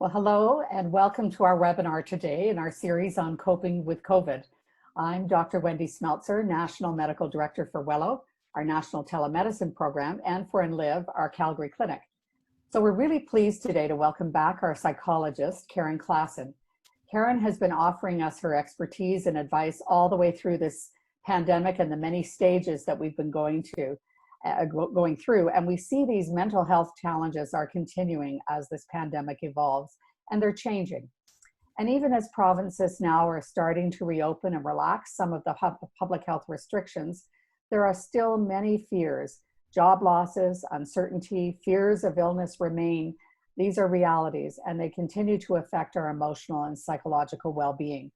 Well, hello and welcome to our webinar today in our series on coping with COVID. I'm Dr. Wendy Smeltzer, National Medical Director for Wello, our national telemedicine program, and for Enlive, our Calgary clinic. So we're really pleased today to welcome back our psychologist, Karin Klassen. Karin has been offering us her expertise and advice all the way through this pandemic and the many stages that we've been going through, and we see these mental health challenges are continuing as this pandemic evolves, and they're changing. And even as provinces now are starting to reopen and relax some of the public health restrictions, there are still many fears. Job losses, uncertainty, fears of illness remain. These are realities, and they continue to affect our emotional and psychological well-being.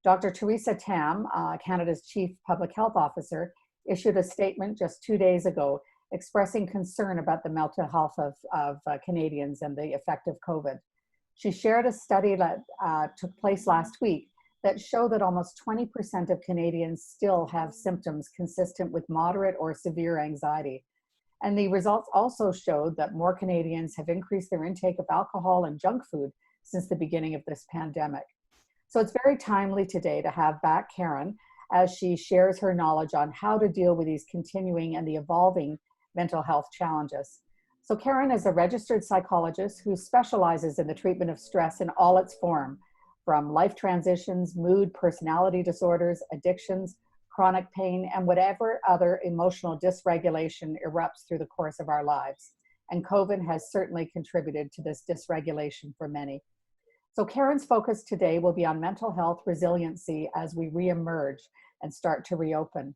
Dr. Theresa Tam, Canada's Chief Public Health Officer, issued a statement just 2 days ago expressing concern about the mental health of Canadians and the effect of COVID. She shared a study that took place last week that showed that almost 20% of Canadians still have symptoms consistent with moderate or severe anxiety. And the results also showed that more Canadians have increased their intake of alcohol and junk food since the beginning of this pandemic. So it's very timely today to have back Karin as she shares her knowledge on how to deal with these continuing and the evolving mental health challenges. So Karin is a registered psychologist who specializes in the treatment of stress in all its form, from life transitions, mood, personality disorders, addictions, chronic pain, and whatever other emotional dysregulation erupts through the course of our lives. And COVID has certainly contributed to this dysregulation for many. So Karin's focus today will be on mental health resiliency as we re-emerge and start to reopen.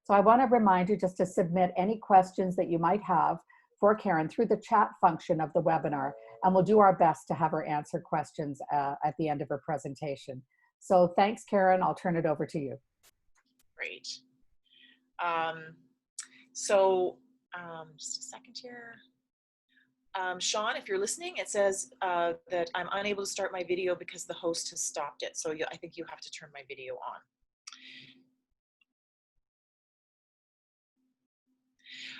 So I want to remind you just to submit any questions that you might have for Karin through the chat function of the webinar, and we'll do our best to have her answer questions at the end of her presentation. So thanks, Karin. I'll turn it over to you. Great. Just a second here. Sean, if you're listening, it says that I'm unable to start my video because the host has stopped it. So I think you have to turn my video on.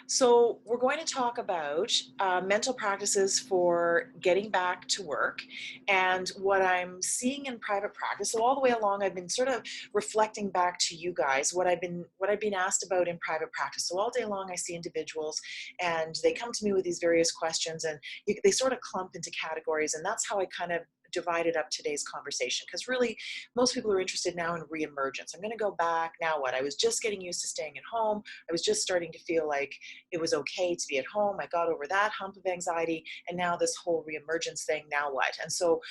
So we're going to talk about mental practices for getting back to work and what I'm seeing in private practice. So all the way along, I've been sort of reflecting back to you guys what I've been asked about in private practice. So all day long, I see individuals and they come to me with these various questions, and they sort of clump into categories, and that's how I kind of divided up today's conversation, because really most people are interested now in re-emergence. I'm going to go back. Now what? I was just getting used to staying at home. I was just starting to feel like it was okay to be at home. I got over that hump of anxiety, and now this whole re-emergence thing, now what? And so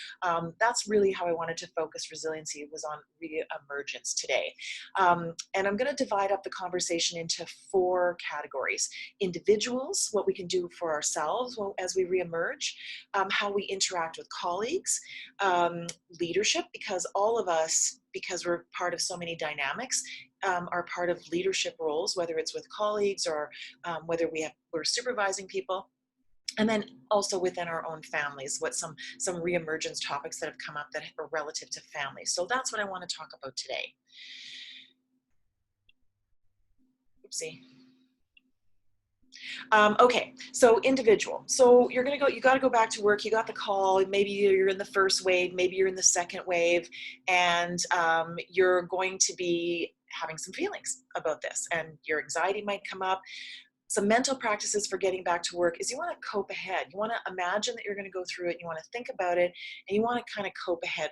that's really how I wanted to focus resiliency, was on re-emergence today. And I'm going to divide up the conversation into 4 categories: individuals, what we can do for ourselves as we re-emerge, how we interact with colleagues, leadership, because all of us, because we're part of so many dynamics, are part of leadership roles, whether it's with colleagues or whether we're supervising people. And then also within our own families, what some re-emergence topics that have come up that are relative to families. So that's what I want to talk about today. Oopsie. Okay, so individual. So you got to go back to work. You got the call. Maybe you're in the first wave, maybe you're in the second wave, and you're going to be having some feelings about this, and your anxiety might come up. Some mental practices for getting back to work is you want to cope ahead. You want to imagine that you're going to go through it. You want to think about it, and you want to kind of cope ahead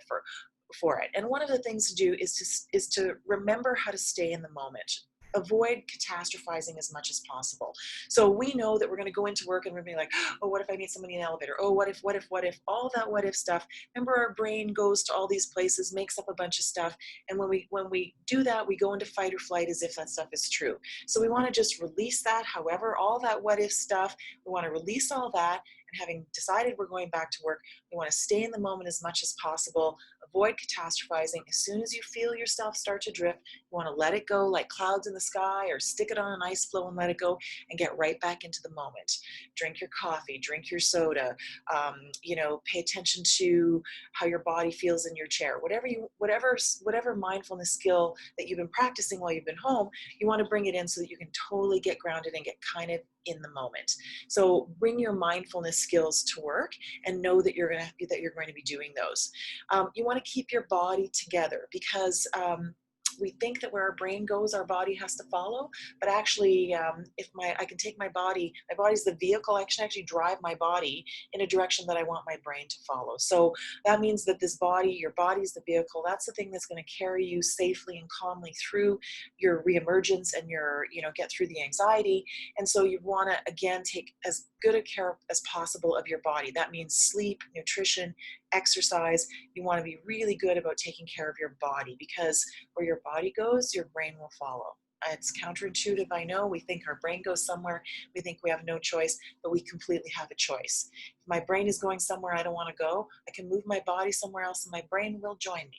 for it. And one of the things to do is to remember how to stay in the moment. Avoid catastrophizing as much as possible. So we know that we're going to go into work and we're going to be like, oh, what if I meet somebody in the elevator? Oh, what if, all that what if stuff. Remember, our brain goes to all these places, makes up a bunch of stuff. And when we do that, we go into fight or flight as if that stuff is true. So we want to just release that. However, all that what if stuff, we want to release all that. And having decided we're going back to work, we want to stay in the moment as much as possible, avoid catastrophizing. As soon as you feel yourself start to drift, you want to let it go like clouds in the sky, or stick it on an ice floe and let it go, and get right back into the moment. Drink your coffee, drink your soda, pay attention to how your body feels in your chair. Whatever mindfulness skill that you've been practicing while you've been home, you want to bring it in so that you can totally get grounded and get kind of in the moment. So bring your mindfulness skills to work and know that you're going to be doing those. You want to keep your body together, because we think that where our brain goes, our body has to follow. But actually, I can take my body's the vehicle. I can actually drive my body in a direction that I want my brain to follow. So that means that your body's the vehicle. That's the thing that's going to carry you safely and calmly through your re-emergence and get through the anxiety. And so you want to, again, take as good a care as possible of your body. That means sleep, nutrition, exercise. You want to be really good about taking care of your body, because where your body goes, your brain will follow. It's counterintuitive, I know. We think our brain goes somewhere. We think we have no choice, but we completely have a choice. If my brain is going somewhere I don't want to go, I can move my body somewhere else and my brain will join me.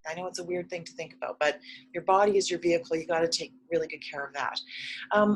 I know it's a weird thing to think about, but your body is your vehicle. You got to take really good care of that.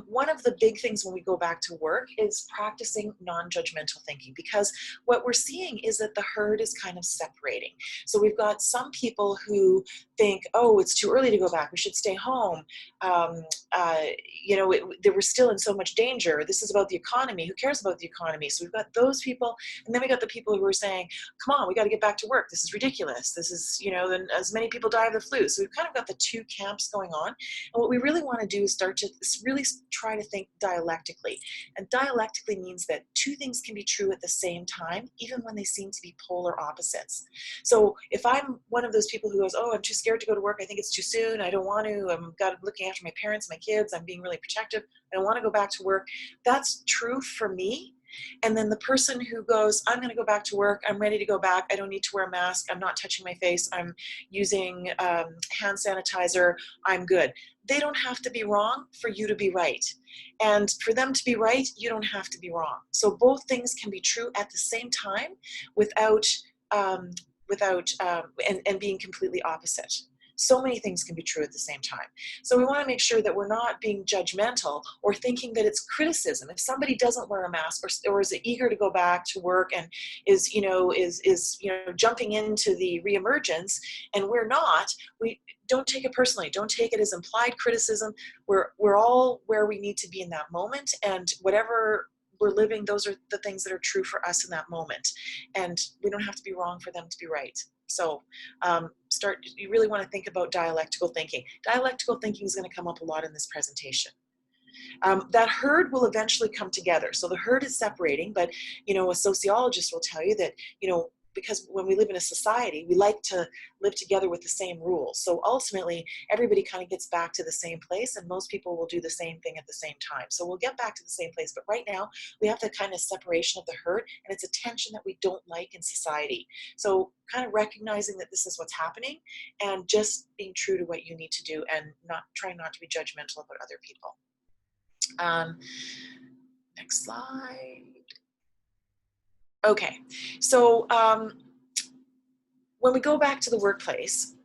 One of the big things when we go back to work is practicing non-judgmental thinking, because what we're seeing is that the herd is kind of separating. So we've got some people who think, oh, it's too early to go back, we should stay home. They were still in so much danger. This is about the economy. Who cares about the economy? So we've got those people, and then we got the people who are saying, come on, we got to get back to work. This is ridiculous. This is, then as many people die of the flu. So we've kind of got the two camps going on. And what we really want to do is start to really try to think dialectically. And dialectically means that two things can be true at the same time, even when they seem to be polar opposites. So if I'm one of those people who goes, oh, I'm too scared to go to work, I think it's too soon, I don't want to, I'm looking after my parents, my kids, I'm being really protective, I don't want to go back to work, that's true for me. And then the person who goes, I'm going to go back to work, I'm ready to go back, I don't need to wear a mask, I'm not touching my face, I'm using hand sanitizer, I'm good. They don't have to be wrong for you to be right. And for them to be right, you don't have to be wrong. So both things can be true at the same time without being completely opposite. So many things can be true at the same time. So we want to make sure that we're not being judgmental or thinking that it's criticism. If somebody doesn't wear a mask or is eager to go back to work and is jumping into the re-emergence and we're not, we don't take it personally. Don't take it as implied criticism. We're all where we need to be in that moment, and whatever we're living, those are the things that are true for us in that moment. And we don't have to be wrong for them to be right. So you really want to think about dialectical thinking. Dialectical thinking is going to come up a lot in this presentation. That herd will eventually come together. So the herd is separating, but a sociologist will tell you that, because when we live in a society, we like to live together with the same rules. So ultimately, everybody kind of gets back to the same place, and most people will do the same thing at the same time. So we'll get back to the same place. But right now, we have the kind of separation of the herd, and it's a tension that we don't like in society. So kind of recognizing that this is what's happening and just being true to what you need to do and trying not to be judgmental about other people. Next slide. Okay, so when we go back to the workplace,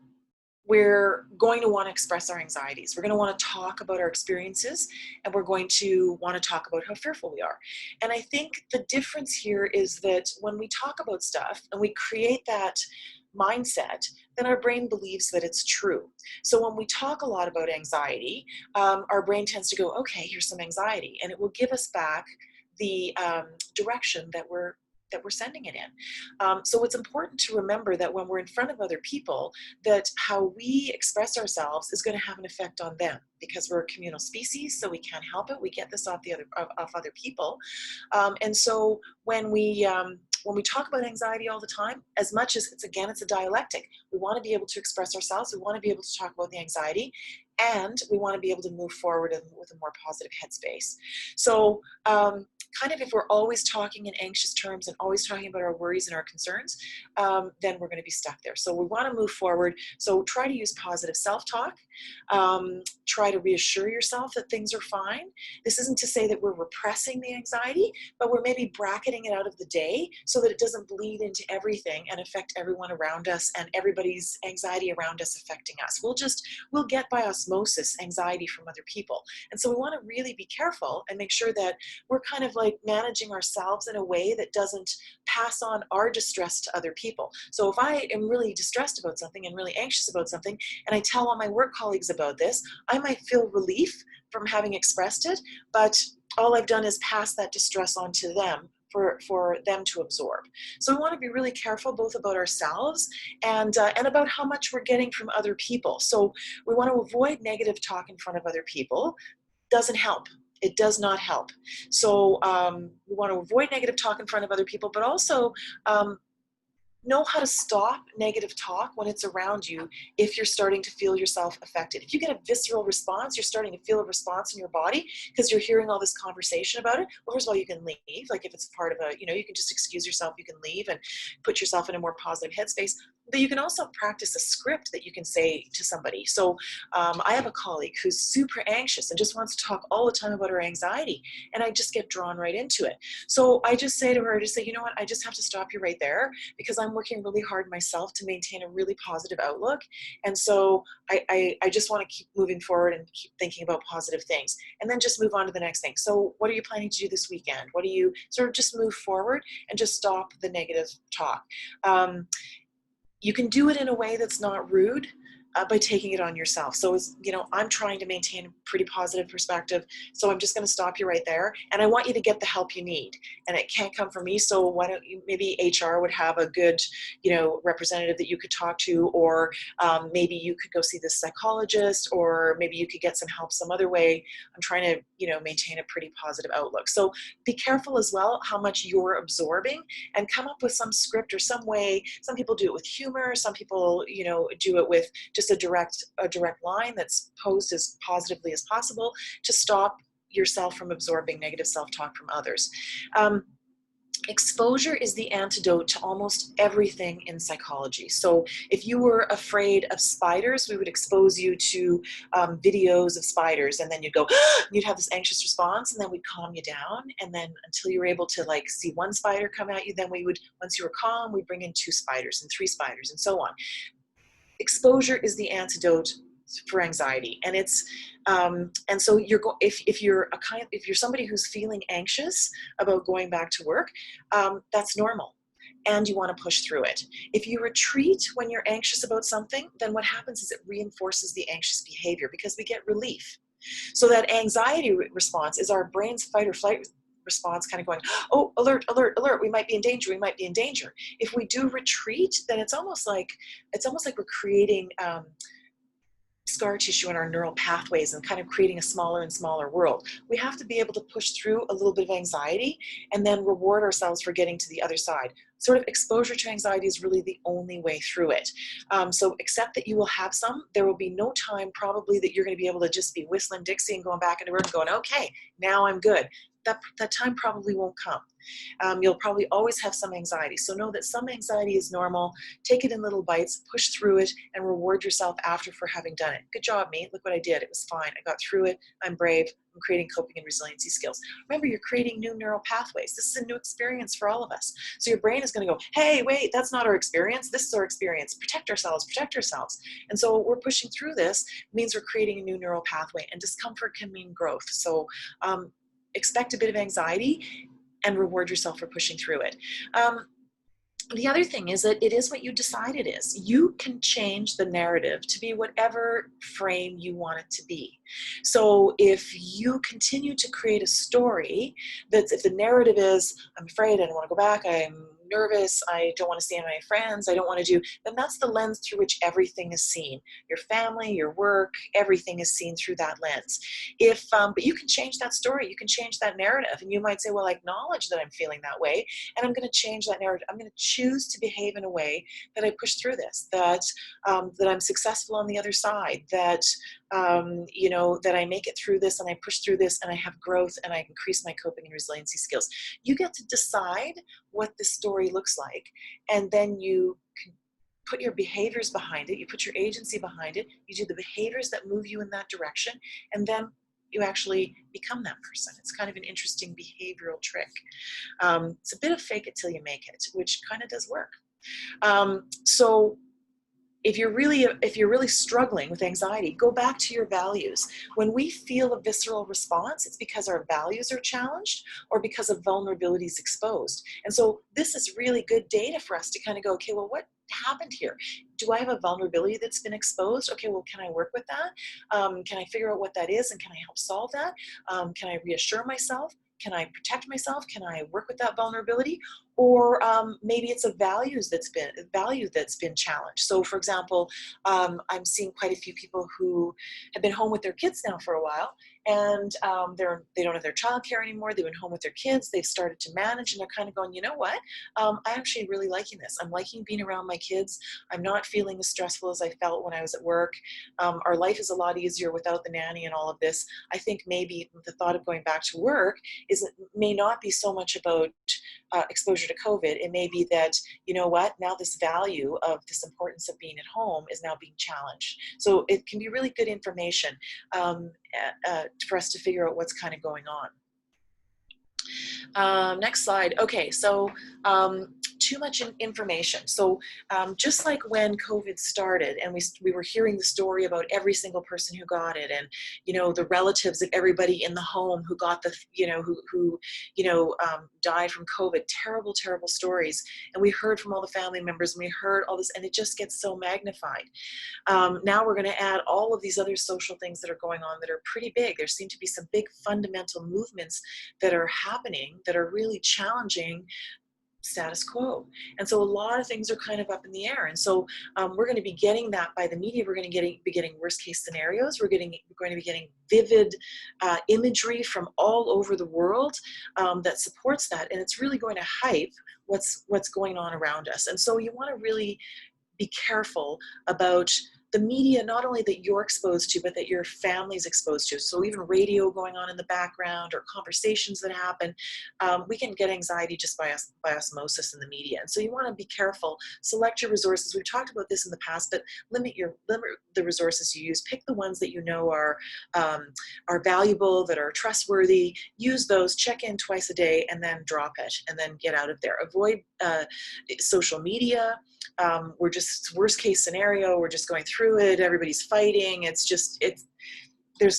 we're going to want to express our anxieties. We're going to want to talk about our experiences, and we're going to want to talk about how fearful we are. And I think the difference here is that when we talk about stuff and we create that mindset, then our brain believes that it's true. So when we talk a lot about anxiety, our brain tends to go, okay, here's some anxiety, and it will give us back the direction that we're sending it in. So it's important to remember that when we're in front of other people, that how we express ourselves is going to have an effect on them, because we're a communal species, so we can't help it. We get this off other people. And so when we talk about anxiety all the time, as much as it's a dialectic, we want to be able to express ourselves, we want to be able to talk about the anxiety, and we want to be able to move forward with a more positive headspace. So kind of if we're always talking in anxious terms and always talking about our worries and our concerns, then we're going to be stuck there. So we want to move forward. So try to use positive self-talk. Try to reassure yourself that things are fine. This isn't to say that we're repressing the anxiety, but we're maybe bracketing it out of the day so that it doesn't bleed into everything and affect everyone around us and everybody's anxiety around us affecting us. We'll get by osmosis anxiety from other people. And so we want to really be careful and make sure that we're kind of like managing ourselves in a way that doesn't pass on our distress to other people. So if I am really distressed about something and really anxious about something, and I tell all my work colleagues about this, I might feel relief from having expressed it, but all I've done is pass that distress on to them for them to absorb. So we want to be really careful both about ourselves and about how much we're getting from other people. So we want to avoid negative talk in front of other people. Doesn't help. It does not help. So we want to avoid negative talk in front of other people, but also know how to stop negative talk when it's around you if you're starting to feel yourself affected. If you get a visceral response, you're starting to feel a response in your body because you're hearing all this conversation about it, well, first of all, you can leave. Like if it's part of you can just excuse yourself, you can leave and put yourself in a more positive headspace. But you can also practice a script that you can say to somebody. So I have a colleague who's super anxious and just wants to talk all the time about her anxiety, and I just get drawn right into it. So I just say to her, you know what, I just have to stop you right there because I'm working really hard myself to maintain a really positive outlook. And so I just want to keep moving forward and keep thinking about positive things and then just move on to the next thing. So what are you planning to do this weekend? What do you sort of just move forward and just stop the negative talk? You can do it in a way that's not rude by taking it on yourself. So I'm trying to maintain a pretty positive perspective. So I'm just going to stop you right there. And I want you to get the help you need. And it can't come from me. So why don't you, maybe HR would have a good, representative that you could talk to, or maybe you could go see this psychologist, or maybe you could get some help some other way. I'm trying to, maintain a pretty positive outlook. So be careful as well how much you're absorbing and come up with some script or some way. Some people do it with humor. Some people, do it with just a direct line that's posed as positively as possible to stop yourself from absorbing negative self-talk from others. Exposure is the antidote to almost everything in psychology. So if you were afraid of spiders, we would expose you to videos of spiders, and then you'd go, you'd have this anxious response, and then we'd calm you down. And then until you were able to see one spider come at you, then we would, once you were calm, we'd bring in 2 spiders and 3 spiders and so on. Exposure is the antidote for anxiety, and it's and so if you're somebody who's feeling anxious about going back to work, that's normal, and you want to push through it. If you retreat when you're anxious about something, then what happens is it reinforces the anxious behavior because we get relief. So that anxiety response is our brain's fight or flight response, kind of going, oh, alert, alert, alert, we might be in danger, we might be in danger. If we do retreat, then it's almost like we're creating scar tissue in our neural pathways and kind of creating a smaller and smaller world. We have to be able to push through a little bit of anxiety and then reward ourselves for getting to the other side. Sort of exposure to anxiety is really the only way through it. So accept that you will have some. There will be no time probably that you're going to be able to just be whistling Dixie and going back into work and going, okay, now I'm good. That time probably won't come. You'll probably always have some anxiety. So know that some anxiety is normal. Take it in little bites, push through it, and reward yourself after for having done it. Good job, me. Look what I did. It was fine. I got through it. I'm brave. I'm creating coping and resiliency skills. Remember, you're creating new neural pathways. This is a new experience for all of us. So your brain is going to go, hey, wait, that's not our experience. This is our experience. Protect ourselves, protect ourselves. And so we're pushing through this means we're creating a new neural pathway, and discomfort can mean growth. So expect a bit of anxiety and reward yourself for pushing through it. The other thing is that it is what you decide it is. You can change the narrative to be whatever frame you want it to be. So if you continue to create a story if the narrative is, I'm afraid, I don't want to go back, I'm nervous, I don't want to see my friends, I don't want to do, then that's the lens through which everything is seen. Your family, your work, everything is seen through that lens. But you can change that story, you can change that narrative, and you might say, well, I acknowledge that I'm feeling that way, and I'm going to change that narrative. I'm going to choose to behave in a way that I push through this, that I'm successful on the other side, that you know, that I make it through this and I push through this and I have growth and I increase my coping and resiliency skills. You get to decide what this story looks like, and then you can put your behaviors behind it, you put your agency behind it, you do the behaviors that move you in that direction, and then you actually become that person. It's kind of an interesting behavioral trick. It's a bit of fake it till you make it, which kind of does work. So if you're really struggling with anxiety, go back to your values. When we feel a visceral response, it's because our values are challenged or because of vulnerabilities exposed. And so this is really good data for us to kind of go, okay, well, what happened here? Do I have a vulnerability that's been exposed? Okay, well, can I work with that? Can I figure out what that is, and can I help solve that? Can I reassure myself? Can I protect myself? Can I work with that vulnerability? Or maybe it's a value that's been challenged. So, for example, I'm seeing quite a few people who have been home with their kids now for a while, and they don't have their childcare anymore. They've been home with their kids. They've started to manage, and they're kind of going, you know what? I'm actually really liking this. I'm liking being around my kids. I'm not feeling as stressful as I felt when I was at work. Our life is a lot easier without the nanny and all of this. I think maybe the thought of going back to work may not be so much about exposure to COVID. It may be that, you know what, now this value of this importance of being at home is now being challenged. So it can be really good information for us to figure out what's kind of going on. Next slide. Okay, so too much information. So just like when COVID started and we were hearing the story about every single person who got it, and, you know, the relatives of everybody in the home who got the, you know, who died from COVID, terrible, terrible stories. And we heard from all the family members, and we heard all this, and it just gets so magnified. Now we're going to add all of these other social things that are going on that are pretty big. There seem to be some big fundamental movements that are happening that are really challenging status quo. And so a lot of things are kind of up in the air. And so we're going to be getting that by the media. We're going to be getting worst case scenarios. We're going to be getting vivid imagery from all over the world that supports that. And it's really going to hype what's going on around us. And so you want to really be careful about the media, not only that you're exposed to, but that your family's exposed to. So even radio going on in the background, or conversations that happen, we can get anxiety just by osmosis in the media. And so you want to be careful. Select your resources. We've talked about this in the past, but limit the resources you use. Pick the ones that you know are valuable, that are trustworthy. Use those. Check in twice a day, and then drop it, and then get out of there. Avoid social media. We're just worst case scenario. We're just going through it. Everybody's fighting. There's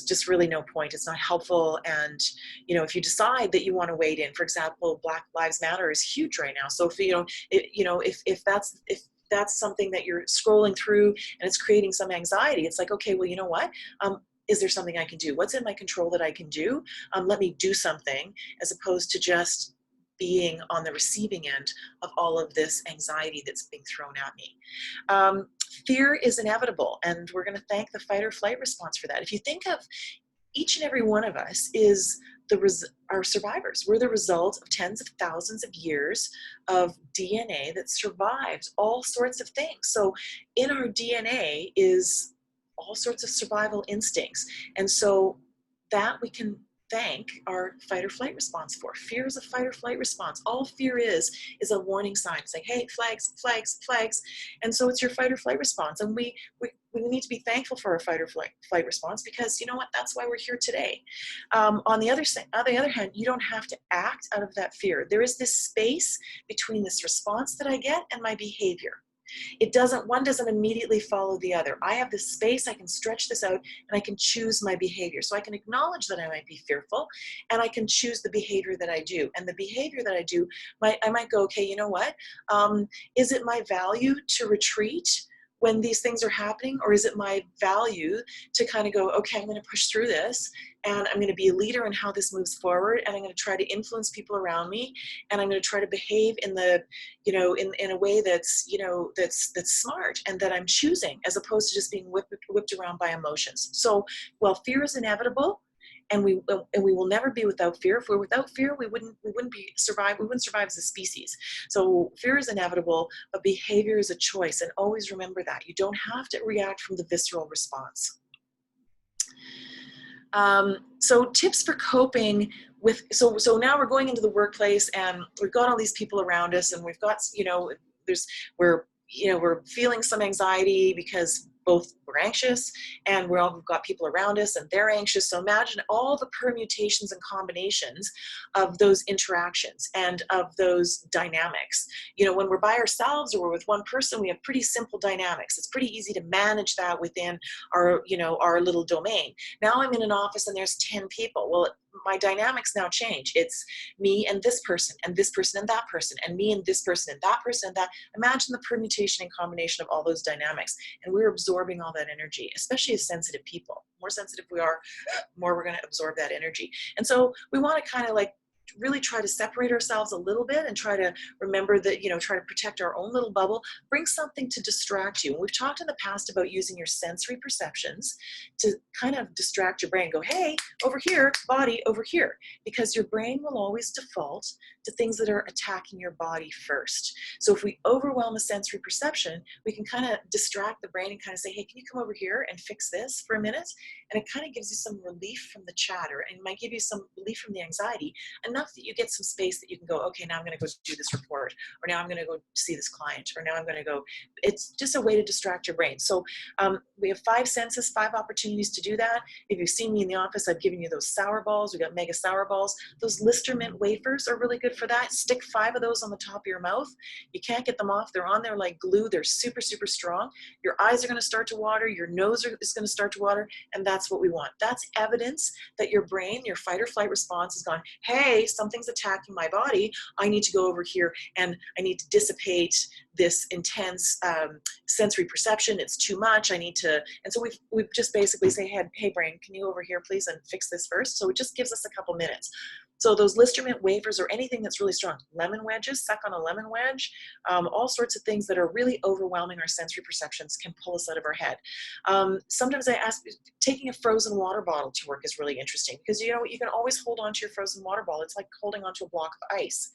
just really no point. It's not helpful. And, you know, if you decide that you want to wade in, for example, Black Lives Matter is huge right now. So if that's something that you're scrolling through and it's creating some anxiety, it's like, okay, well, you know what? Is there something I can do? What's in my control that I can do? Let me do something, as opposed to just being on the receiving end of all of this anxiety that's being thrown at me. Fear is inevitable, and we're going to thank the fight or flight response for that. If you think of each and every one of us is our survivors. We're the result of tens of thousands of years of DNA that survives all sorts of things. So in our DNA is all sorts of survival instincts. And so that we can thank our fight or flight response for. Fear is a fight or flight response. All fear is a warning sign. It's like, hey, flags, flags, flags. And so it's your fight or flight response. And we need to be thankful for our fight or flight response, because you know what? That's why we're here today. On the other hand, you don't have to act out of that fear. There is this space between this response that I get and my behavior. One doesn't immediately follow the other. I have this space, I can stretch this out, and I can choose my behavior. So I can acknowledge that I might be fearful, and I can choose the behavior that I do. And the behavior that I do, I might go, okay, you know what? Is it my value to retreat when these things are happening? Or is it my value to kind of go, okay, I'm going to push through this, and I'm going to be a leader in how this moves forward, and I'm going to try to influence people around me, and I'm going to try to behave in a way that's smart, and that I'm choosing, as opposed to just being whipped around by emotions. So while fear is inevitable, and we will never be without fear. If we're without fear, we wouldn't survive as a species. So fear is inevitable, but behavior is a choice. And always remember that. You don't have to react from the visceral response. So tips for coping with, so now we're going into the workplace and we've got all these people around us, and we've got, we're feeling some anxiety because both we're anxious and we've got people around us and they're anxious. So imagine all the permutations and combinations of those interactions and of those dynamics. When we're by ourselves or we're with one person, we have pretty simple dynamics. It's pretty easy to manage that within our little domain. Now I'm in an office and there's 10 people. Well, my dynamics now change. It's me and this person and this person and that person and me and this person and that person and that. Imagine the permutation and combination of all those dynamics, and we're absorbing all that energy, especially as sensitive people. The more sensitive we are, more we're going to absorb that energy. And so we want to kind of like really try to separate ourselves a little bit and try to remember that, try to protect our own little bubble. Bring something to distract you. And we've talked in the past about using your sensory perceptions to kind of distract your brain. Go, hey, over here, body, over here. Because your brain will always default to things that are attacking your body first. So if we overwhelm a sensory perception, we can kind of distract the brain and kind of say, hey, can you come over here and fix this for a minute? And it kind of gives you some relief from the chatter, and might give you some relief from the anxiety, enough that you get some space that you can go, okay, now I'm going to go do this report, or now I'm going to go see this client, or now I'm going to go. It's just a way to distract your brain. So we have 5 senses, 5 opportunities to do that. If you've seen me in the office, I've given you those sour balls. We got mega sour balls. Those Lister mint wafers are really good for that. Stick 5 of those on the top of your mouth. You can't get them off. They're on there like glue. They're super, super strong. Your eyes are going to start to water. Your nose is going to start to water. And that's what we want. That's evidence that your brain, your fight or flight response has gone, hey, something's attacking my body. I need to go over here and I need to dissipate this intense sensory perception. It's too much. I need to, and so we've just basically say, hey brain, can you go over here please and fix this first? So it just gives us a couple minutes. So those Lister mint wafers or anything that's really strong, lemon wedges, suck on a lemon wedge, all sorts of things that are really overwhelming our sensory perceptions can pull us out of our head. Sometimes I ask, taking a frozen water bottle to work is really interesting, because you can always hold on to your frozen water bottle. It's like holding onto a block of ice.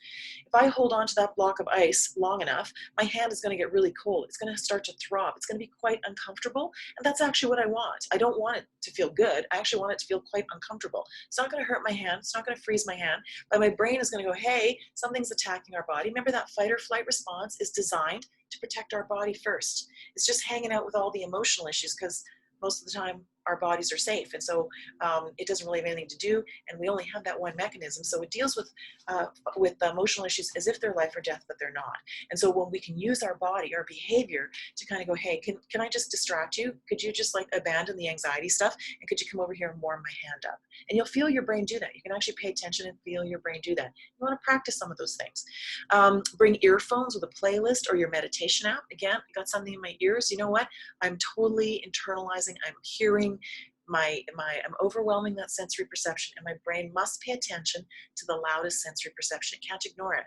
If I hold on to that block of ice long enough, my hand is going to get really cold. It's going to start to throb. It's going to be quite uncomfortable. And that's actually what I want. I don't want it to feel good. I actually want it to feel quite uncomfortable. It's not going to hurt my hand. It's not going to freeze my hand. But my brain is going to go, hey, something's attacking our body. Remember, that fight or flight response is designed to protect our body first. It's just hanging out with all the emotional issues, because most of the time our bodies are safe, and so it doesn't really have anything to do, and we only have that one mechanism. So it deals with emotional issues as if they're life or death, but they're not. And so when we can use our body, our behavior, to kind of go, hey, can I just distract you? Could you just like abandon the anxiety stuff, and could you come over here and warm my hand up? And you'll feel your brain do that. You can actually pay attention and feel your brain do that. You want to practice some of those things. Bring earphones with a playlist or your meditation app. Again, I got something in my ears. You know what? I'm totally internalizing. I'm hearing I'm overwhelming that sensory perception, and my brain must pay attention to the loudest sensory perception. It can't ignore it.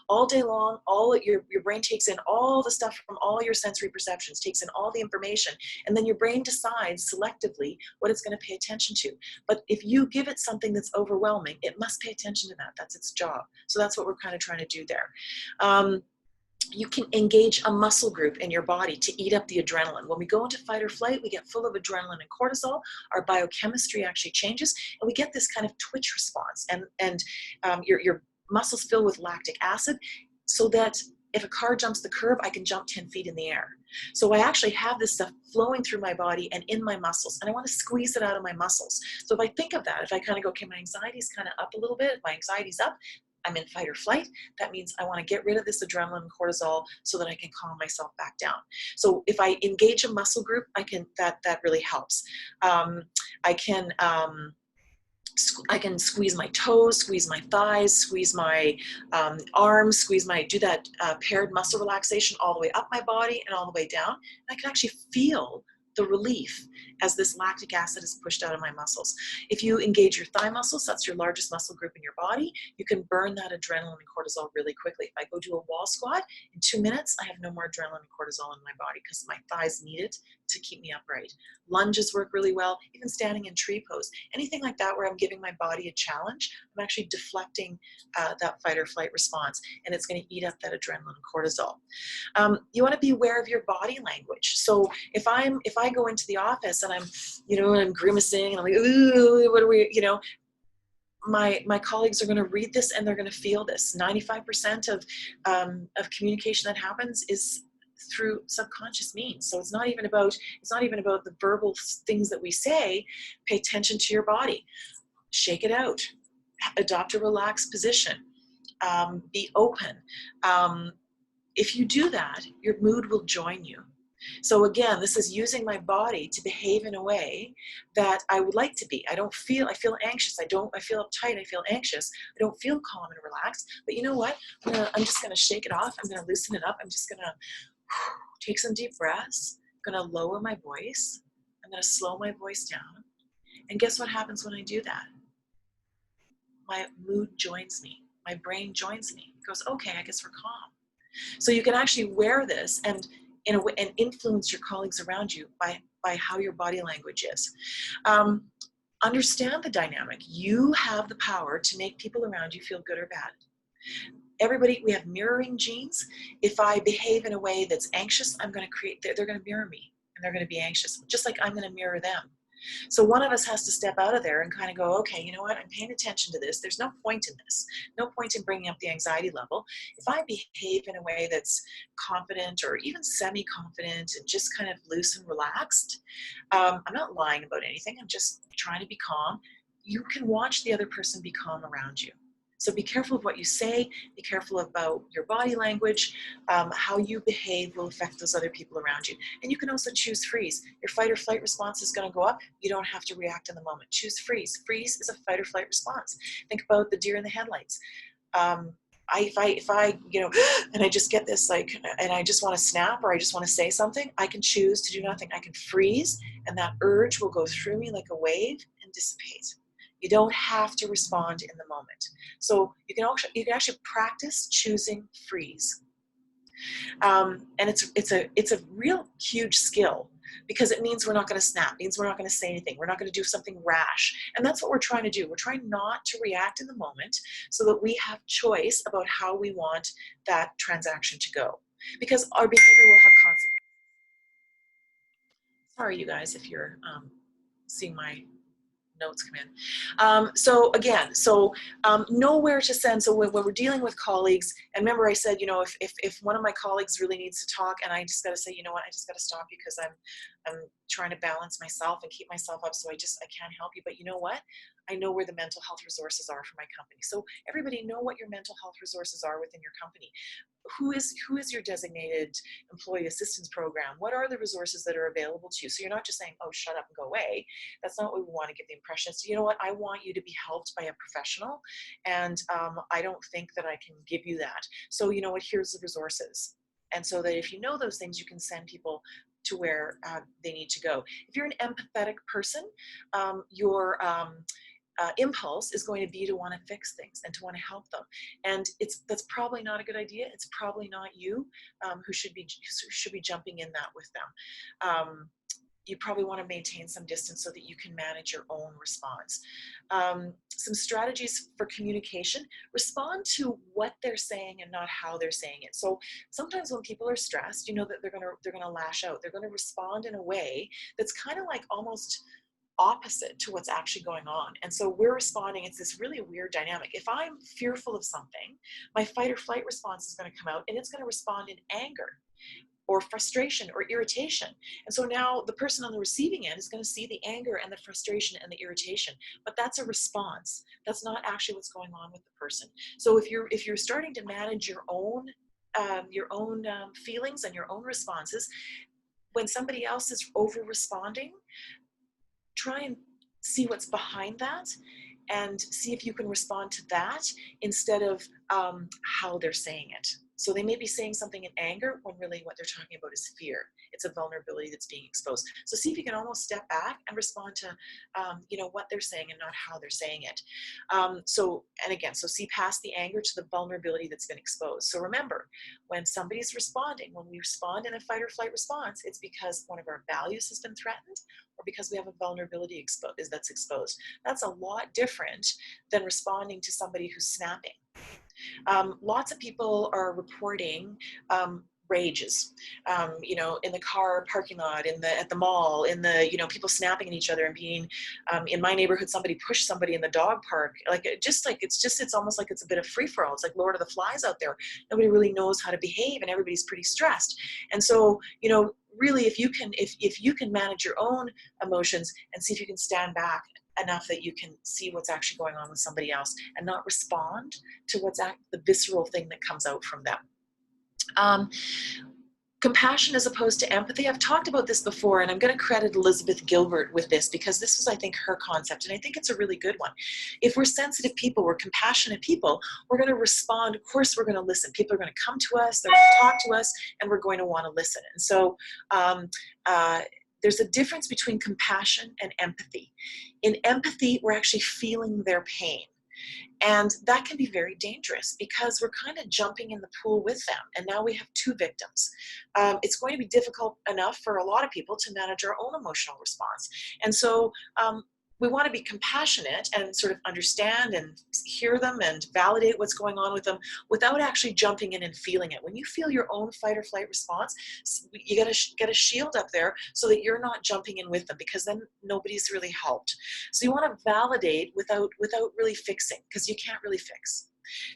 All day long, your brain takes in all the stuff from all your sensory perceptions, takes in all the information, and then your brain decides selectively what it's going to pay attention to. But if you give it something that's overwhelming, it must pay attention to that. That's its job. So that's what we're kind of trying to do there. You can engage a muscle group in your body to eat up the adrenaline. When we go into fight or flight, we get full of adrenaline and cortisol. Our biochemistry actually changes, and we get this kind of twitch response. And your muscles fill with lactic acid, so that if a car jumps the curb, I can jump 10 feet in the air. So I actually have this stuff flowing through my body and in my muscles, and I want to squeeze it out of my muscles. So if I think of that, if I kind of go, okay, my anxiety's kind of up a little bit, if my anxiety's up, I'm in fight or flight. That means I want to get rid of this adrenaline and cortisol so that I can calm myself back down. So if I engage a muscle group, that really helps. I can squeeze my toes, squeeze my thighs, squeeze my arms, do that paired muscle relaxation all the way up my body and all the way down. And I can actually feel the relief as this lactic acid is pushed out of my muscles. If you engage your thigh muscles, that's your largest muscle group in your body, you can burn that adrenaline and cortisol really quickly. If I go do a wall squat, in 2 minutes, I have no more adrenaline and cortisol in my body, because my thighs need it to keep me upright. Lunges work really well, even standing in tree pose. Anything like that where I'm giving my body a challenge, I'm actually deflecting that fight or flight response, and it's going to eat up that adrenaline and cortisol. You want to be aware of your body language. So if I go into the office and I'm grimacing and I'm like, ooh, what are we, my colleagues are going to read this and they're going to feel this. 95% of communication that happens is through subconscious means. So it's not even about the verbal things that we say. Pay attention to your body. Shake it out. Adopt a relaxed position. Be open. If you do that, your mood will join you. So again, this is using my body to behave in a way that I would like to be. I feel anxious. I feel uptight. I feel anxious. I don't feel calm and relaxed. But you know what? I'm just going to shake it off. I'm going to loosen it up. I'm just going to take some deep breaths. I'm going to lower my voice. I'm going to slow my voice down. And guess what happens when I do that? My mood joins me. My brain joins me. It goes, okay, I guess we're calm. So you can actually wear this and influence your colleagues around you by how your body language is. Understand the dynamic. You have the power to make people around you feel good or bad. Everybody, we have mirroring genes. If I behave in a way that's anxious, they're going to mirror me and they're going to be anxious, just like I'm going to mirror them. So one of us has to step out of there and kind of go, okay, you know what? I'm paying attention to this. There's no point in this. No point in bringing up the anxiety level. If I behave in a way that's confident or even semi-confident and just kind of loose and relaxed, I'm not lying about anything. I'm just trying to be calm. You can watch the other person be calm around you. So be careful of what you say, be careful about your body language, how you behave will affect those other people around you. And you can also choose freeze. Your fight or flight response is going to go up. You don't have to react in the moment. Choose freeze. Freeze is a fight or flight response. Think about the deer in the headlights. If I and I just get this and I just want to snap or I just want to say something, I can choose to do nothing. I can freeze and that urge will go through me like a wave and dissipate. You don't have to respond in the moment. So you can actually practice choosing freeze. And it's a real huge skill because it means we're not going to snap, it means we're not going to say anything, we're not going to do something rash. And that's what we're trying to do. We're trying not to react in the moment so that we have choice about how we want that transaction to go. Because our behavior will have consequences. Sorry, you guys, if you're seeing my notes come in. Know where to send. So when we're dealing with colleagues, and remember I said, if one of my colleagues really needs to talk and I just got to say, you know what, I just got to stop you because I'm trying to balance myself and keep myself up. So I can't help you. But you know what? I know where the mental health resources are for my company. So everybody know what your mental health resources are within your company. Who is your designated employee assistance program? What are the resources that are available to you? So you're not just saying, oh, shut up and go away. That's not what we want to give the impression. So you know what? I want you to be helped by a professional. And I don't think that I can give you that. So you know what? Here's the resources. And so that if you know those things, you can send people to where they need to go. If you're an empathetic person, your impulse is going to be to want to fix things and to want to help them, and that's probably not a good idea. It's probably not you who should be jumping in that with them. You probably want to maintain some distance so that you can manage your own response. Some strategies for communication: respond to what they're saying and not how they're saying it. So sometimes when people are stressed, you know that they're gonna lash out. They're gonna respond in a way that's kind of like almost opposite to what's actually going on. And so we're responding, it's this really weird dynamic. If I'm fearful of something, my fight or flight response is going to come out and it's going to respond in anger or frustration or irritation. And so now the person on the receiving end is going to see the anger and the frustration and the irritation, but that's a response. That's not actually what's going on with the person. So if you're starting to manage your own feelings and your own responses, when somebody else is over responding, try and see what's behind that and see if you can respond to that instead of how they're saying it. So they may be saying something in anger when really what they're talking about is fear. It's a vulnerability that's being exposed. So see if you can almost step back and respond to, what they're saying and not how they're saying it. So see past the anger to the vulnerability that's been exposed. So remember, when somebody's responding, when we respond in a fight or flight response, it's because one of our values has been threatened or because we have a vulnerability that's exposed. That's a lot different than responding to somebody who's snapping. Lots of people are reporting rages, in the car parking lot, at the mall, people snapping at each other and being, in my neighborhood, somebody pushed somebody in the dog park. It's almost like it's a bit of free for all. It's like Lord of the Flies out there. Nobody really knows how to behave and everybody's pretty stressed. And so, really, if you can manage your own emotions and see if you can stand back enough that you can see what's actually going on with somebody else and not respond to the visceral thing that comes out from them. Compassion as opposed to empathy. I've talked about this before, and I'm going to credit Elizabeth Gilbert with this because this was, I think, her concept, and I think it's a really good one. If we're sensitive people, we're compassionate people, we're going to respond. Of course, we're going to listen. People are going to come to us, they're going to talk to us, and we're going to want to listen. And so there's a difference between compassion and empathy. In empathy, we're actually feeling their pain. And that can be very dangerous because we're kind of jumping in the pool with them. And now we have two victims. It's going to be difficult enough for a lot of people to manage our own emotional response. And so we want to be compassionate and sort of understand and hear them and validate what's going on with them without actually jumping in and feeling it. When you feel your own fight or flight response, you got to get a shield up there so that you're not jumping in with them, because then nobody's really helped. So you want to validate without really fixing, because you can't really fix.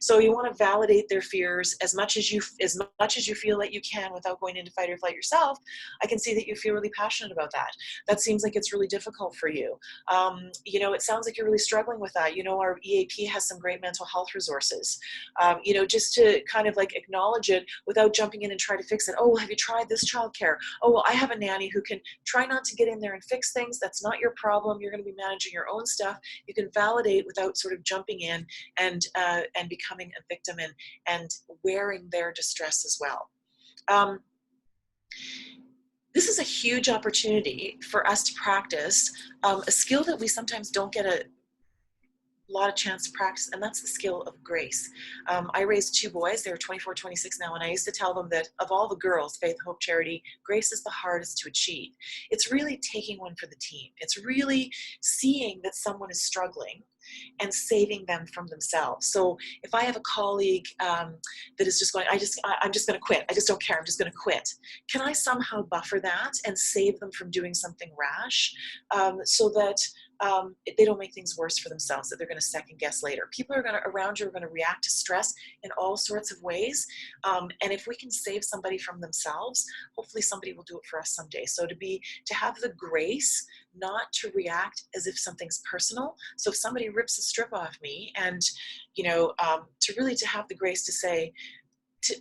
So you want to validate their fears as much as you feel that you can without going into fight or flight yourself. I can see that you feel really passionate about that. That seems like it's really difficult for you. It sounds like you're really struggling with that. Our EAP has some great mental health resources. Just to kind of like acknowledge it without jumping in and try to fix it. Oh, have you tried this childcare? Oh, well, I have a nanny who can try not to get in there and fix things. That's not your problem. You're going to be managing your own stuff. You can validate without sort of jumping in and becoming a victim and wearing their distress as well. This is a huge opportunity for us to practice a skill that we sometimes don't get a lot of chance to practice, and that's the skill of grace. I raised two boys. They're 24, 26 now, and I used to tell them that of all the girls, faith, hope, charity, grace is the hardest to achieve. It's really taking one for the team. It's really seeing that someone is struggling and saving them from themselves. So if I have a colleague that is just going, I'm just going to quit. I just don't care. I'm just going to quit. Can I somehow buffer that and save them from doing something rash so that they don't make things worse for themselves, that they're going to second guess later. People around you are going to react to stress in all sorts of ways. And if we can save somebody from themselves, hopefully somebody will do it for us someday. So to have the grace not to react as if something's personal. So if somebody rips a strip off me and, to have the grace to say, to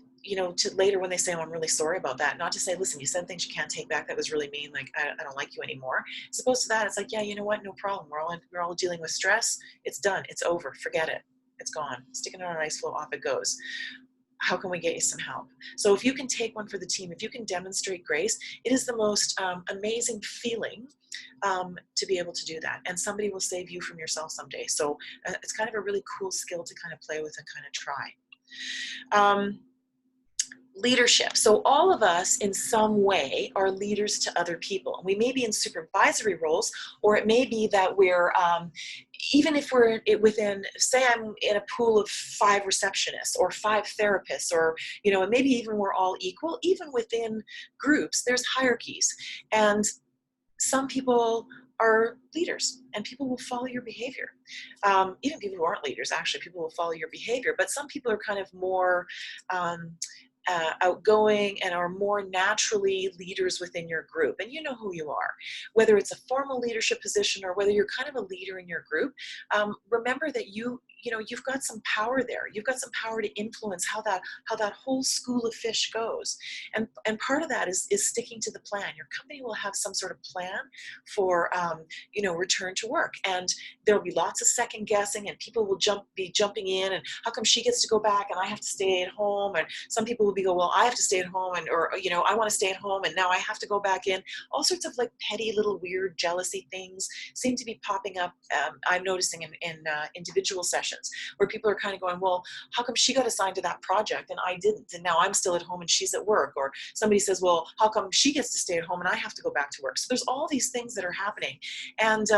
later when they say, oh, I'm really sorry about that, not to say, listen, you said things you can't take back. That was really mean. Like, I don't like you anymore. As opposed to that, it's like, yeah, you know what? No problem. We're all dealing with stress. It's done. It's over. Forget it. It's gone. Sticking it on an ice floe, off it goes. How can we get you some help? So if you can take one for the team, if you can demonstrate grace, it is the most amazing feeling to be able to do that. And somebody will save you from yourself someday. So it's kind of a really cool skill to kind of play with and kind of try. Leadership. So all of us in some way are leaders to other people. We may be in supervisory roles, or it may be that we're, even if we're within, say I'm in a pool of 5 receptionists or 5 therapists, or, and maybe even we're all equal, even within groups, there's hierarchies. And some people are leaders and people will follow your behavior. Even people who aren't leaders, actually, people will follow your behavior. But some people are kind of more outgoing and are more naturally leaders within your group, and you know who you are, whether it's a formal leadership position or whether you're kind of a leader in your group, remember that you've got some power there. You've got some power to influence how that whole school of fish goes. And part of that is sticking to the plan. Your company will have some sort of plan for return to work, and there'll be lots of second guessing, and people will be jumping in, and how come she gets to go back and I have to stay at home? And some people will go, well, I have to stay at home, or I want to stay at home and now I have to go back in. All sorts of like petty little weird jealousy things seem to be popping up. I'm noticing in individual sessions where people are kind of going, well, how come she got assigned to that project and I didn't, and now I'm still at home and she's at work? Or somebody says, well, how come she gets to stay at home and I have to go back to work? So there's all these things that are happening, and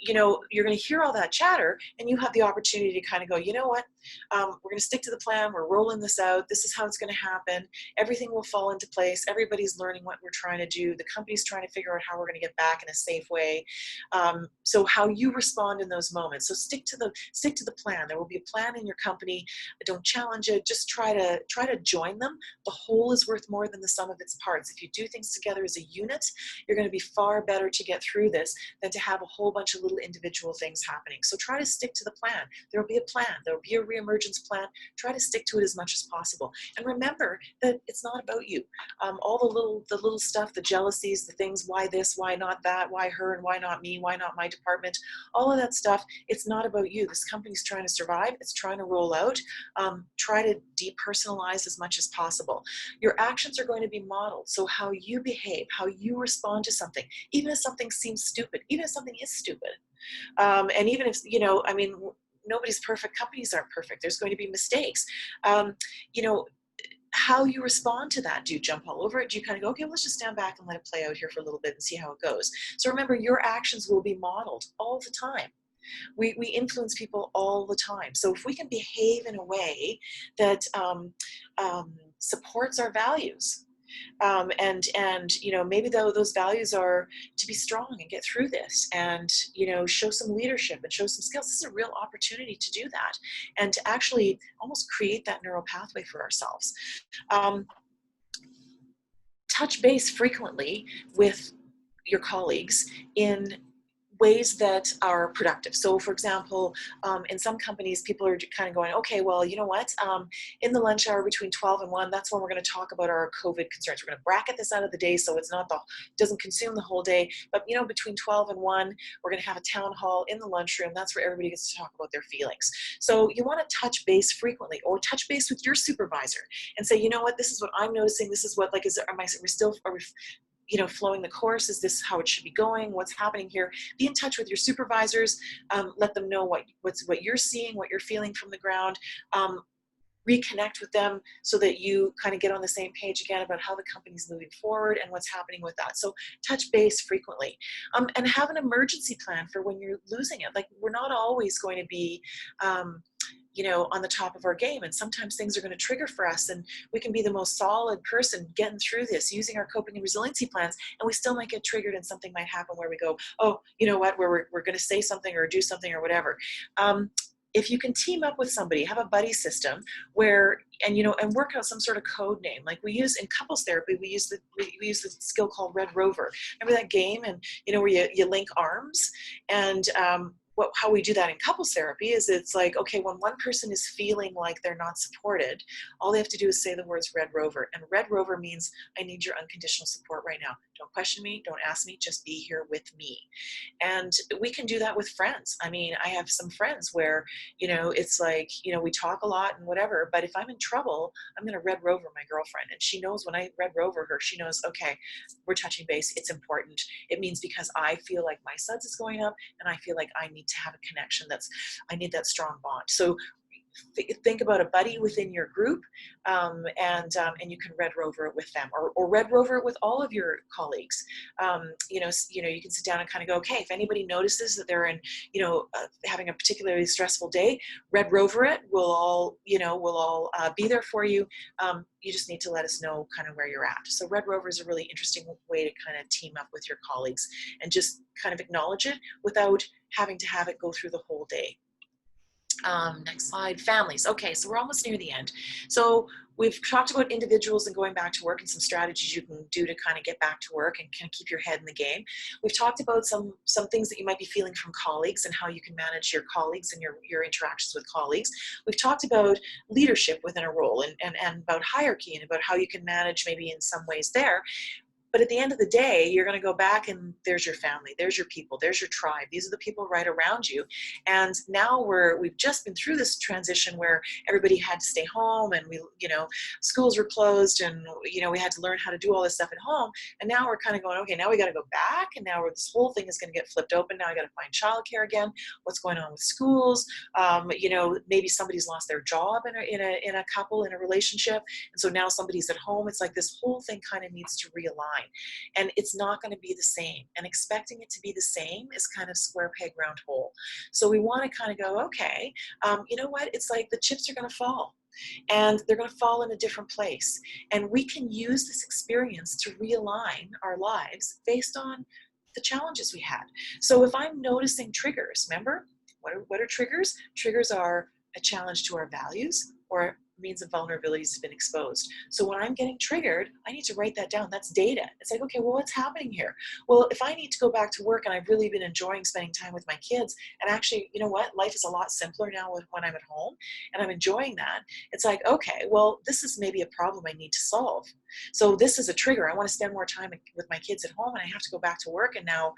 you're going to hear all that chatter, and you have the opportunity to kind of go, you know what, we're going to stick to the plan. We're rolling this out. This is how it's going to happen. Everything will fall into place. Everybody's learning what we're trying to do. The company's trying to figure out how we're going to get back in a safe way. So how you respond in those moments. So stick to the plan. There will be a plan in your company. Don't challenge it. Just try to join them. The whole is worth more than the sum of its parts. If you do things together as a unit, you're going to be far better to get through this than to have a whole bunch of little individual things happening. So try to stick to the plan. There will be a plan. There will be a re-emergence plan. Try to stick to it as much as possible. And remember that it's not about you. All the little stuff, the jealousies, the things, why this, why not that, why her and why not me, why not my department, all of that stuff, it's not about you. This company's trying to survive. It's trying to roll out. Try to depersonalize as much as possible. Your actions are going to be modeled. So how you behave, how you respond to something, even if something seems stupid, even if something is stupid. And even if, nobody's perfect, companies aren't perfect, there's going to be mistakes. How you respond to that. Do you jump all over it? Do you kind of go, okay, let's just stand back and let it play out here for a little bit and see how it goes? So remember, your actions will be modeled all the time. We influence people all the time. So if we can behave in a way that supports our values, maybe those values are to be strong and get through this, and show some leadership and show some skills. This is a real opportunity to do that and to actually almost create that neural pathway for ourselves. Touch base frequently with your colleagues in ways that are productive. So for example, in some companies, people are kind of going, okay, well, you know what, in the lunch hour between 12 and 1, that's when we're going to talk about our COVID concerns. We're going to bracket this out of the day so it doesn't consume the whole day. But between 12 and 1, we're going to have a town hall in the lunchroom. That's where everybody gets to talk about their feelings. So you want to touch base frequently, or touch base with your supervisor and say, you know what, this is what I'm noticing. This is what, are we flowing the course? Is this how it should be going? What's happening here? Be in touch with your supervisors. Let them know what you're seeing, what you're feeling from the ground. Reconnect with them so that you kind of get on the same page again about how the company's moving forward and what's happening with that. So touch base frequently, and have an emergency plan for when you're losing it. Like, we're not always going to be on the top of our game, and sometimes things are going to trigger for us, and we can be the most solid person getting through this using our coping and resiliency plans, and we still might get triggered, and something might happen where we go, oh, you know what, we're going to say something or do something or whatever. If you can team up with somebody, have a buddy system where, and work out some sort of code name. Like we use in couples therapy, we use the skill called Red Rover. Remember that game? And where you link arms, and how we do that in couples therapy is, it's like, okay, when one person is feeling like they're not supported, all they have to do is say the words Red Rover. And Red Rover means, I need your unconditional support right now. Don't question me, don't ask me, just be here with me. And we can do that with friends. I mean, I have some friends where, it's like, we talk a lot and whatever, but if I'm in trouble, I'm going to Red Rover my girlfriend. And she knows when I Red Rover her, she knows, okay, we're touching base. It's important. It means because I feel like my suds is going up, and I feel like I need to have a connection. I need that strong bond. So think about a buddy within your group, and you can Red Rover it with them, or Red Rover it with all of your colleagues. You can sit down and kind of go, okay, if anybody notices that they're in, having a particularly stressful day, Red Rover it. We'll all be there for you. You just need to let us know kind of where you're at. So Red Rover is a really interesting way to kind of team up with your colleagues and just kind of acknowledge it without having to have it go through the whole day. Next slide, families. Okay, so we're almost near the end. So we've talked about individuals and going back to work and some strategies you can do to kind of get back to work and kind of keep your head in the game. We've talked about some things that you might be feeling from colleagues and how you can manage your colleagues and your interactions with colleagues. We've talked about leadership within a role and about hierarchy and about how you can manage maybe in some ways there. But at the end of the day, you're going to go back and there's your family, there's your people, there's your tribe. These are the people right around you. And now we've just been through this transition where everybody had to stay home and schools were closed and, we had to learn how to do all this stuff at home. And now we're kind of going, okay, now we got to go back. And now this whole thing is going to get flipped open. Now I got to find childcare again. What's going on with schools? Maybe somebody's lost their job in a couple, in a relationship. And so now somebody's at home. It's like this whole thing kind of needs to realign. And it's not going to be the same. And expecting it to be the same is kind of square peg round hole. So we want to kind of go, okay, you know what? It's like the chips are going to fall. And they're going to fall in a different place. And we can use this experience to realign our lives based on the challenges we had. So if I'm noticing triggers, remember, what are triggers? Triggers are a challenge to our values or means of vulnerability has been exposed. So when I'm getting triggered, I need to write that down. That's data. It's like, okay, well, what's happening here? Well, if I need to go back to work and I've really been enjoying spending time with my kids, and actually, you know what? Life is a lot simpler now when I'm at home and I'm enjoying that. It's like, okay, well, this is maybe a problem I need to solve. So this is a trigger. I want to spend more time with my kids at home and I have to go back to work. And now,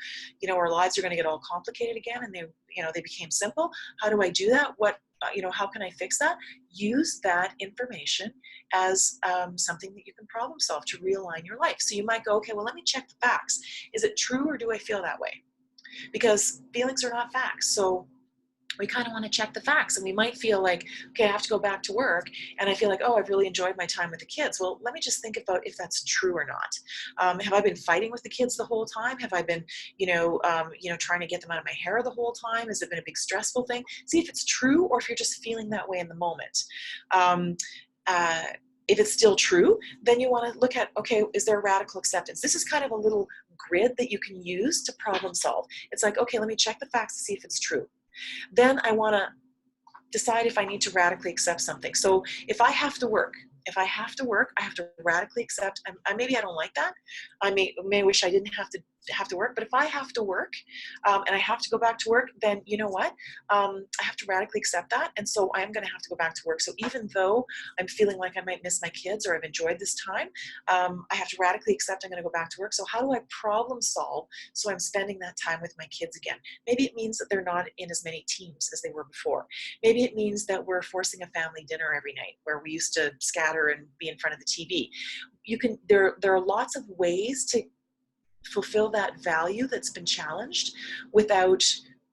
our lives are going to get all complicated again and they became simple. How do I do that? How can I fix that? Use that information as something that you can problem solve to realign your life. So you might go, okay, well, let me check the facts. Is it true or do I feel that way? Because feelings are not facts. So we kind of want to check the facts, and we might feel like, okay, I have to go back to work and I feel like, oh, I've really enjoyed my time with the kids. Well, let me just think about if that's true or not. Have I been fighting with the kids the whole time? Have I been, trying to get them out of my hair the whole time? Has it been a big stressful thing? See if it's true or if you're just feeling that way in the moment. If it's still true, then you want to look at, okay, is there radical acceptance? This is kind of a little grid that you can use to problem solve. It's like, okay, let me check the facts to see if it's true. Then I want to decide if I need to radically accept something. So if I have to work, I have to radically accept, maybe I don't like that. I may wish I didn't have to work, but if I have to work and I have to go back to work, then you know what? I have to radically accept that. And so I am going to have to go back to work. So even though I'm feeling like I might miss my kids or I've enjoyed this time, I have to radically accept I'm going to go back to work. So how do I problem solve so I'm spending that time with my kids again? Maybe it means that they're not in as many teams as they were before. Maybe it means that we're forcing a family dinner every night where we used to scatter and be in front of the TV. There are lots of ways to fulfill that value that's been challenged without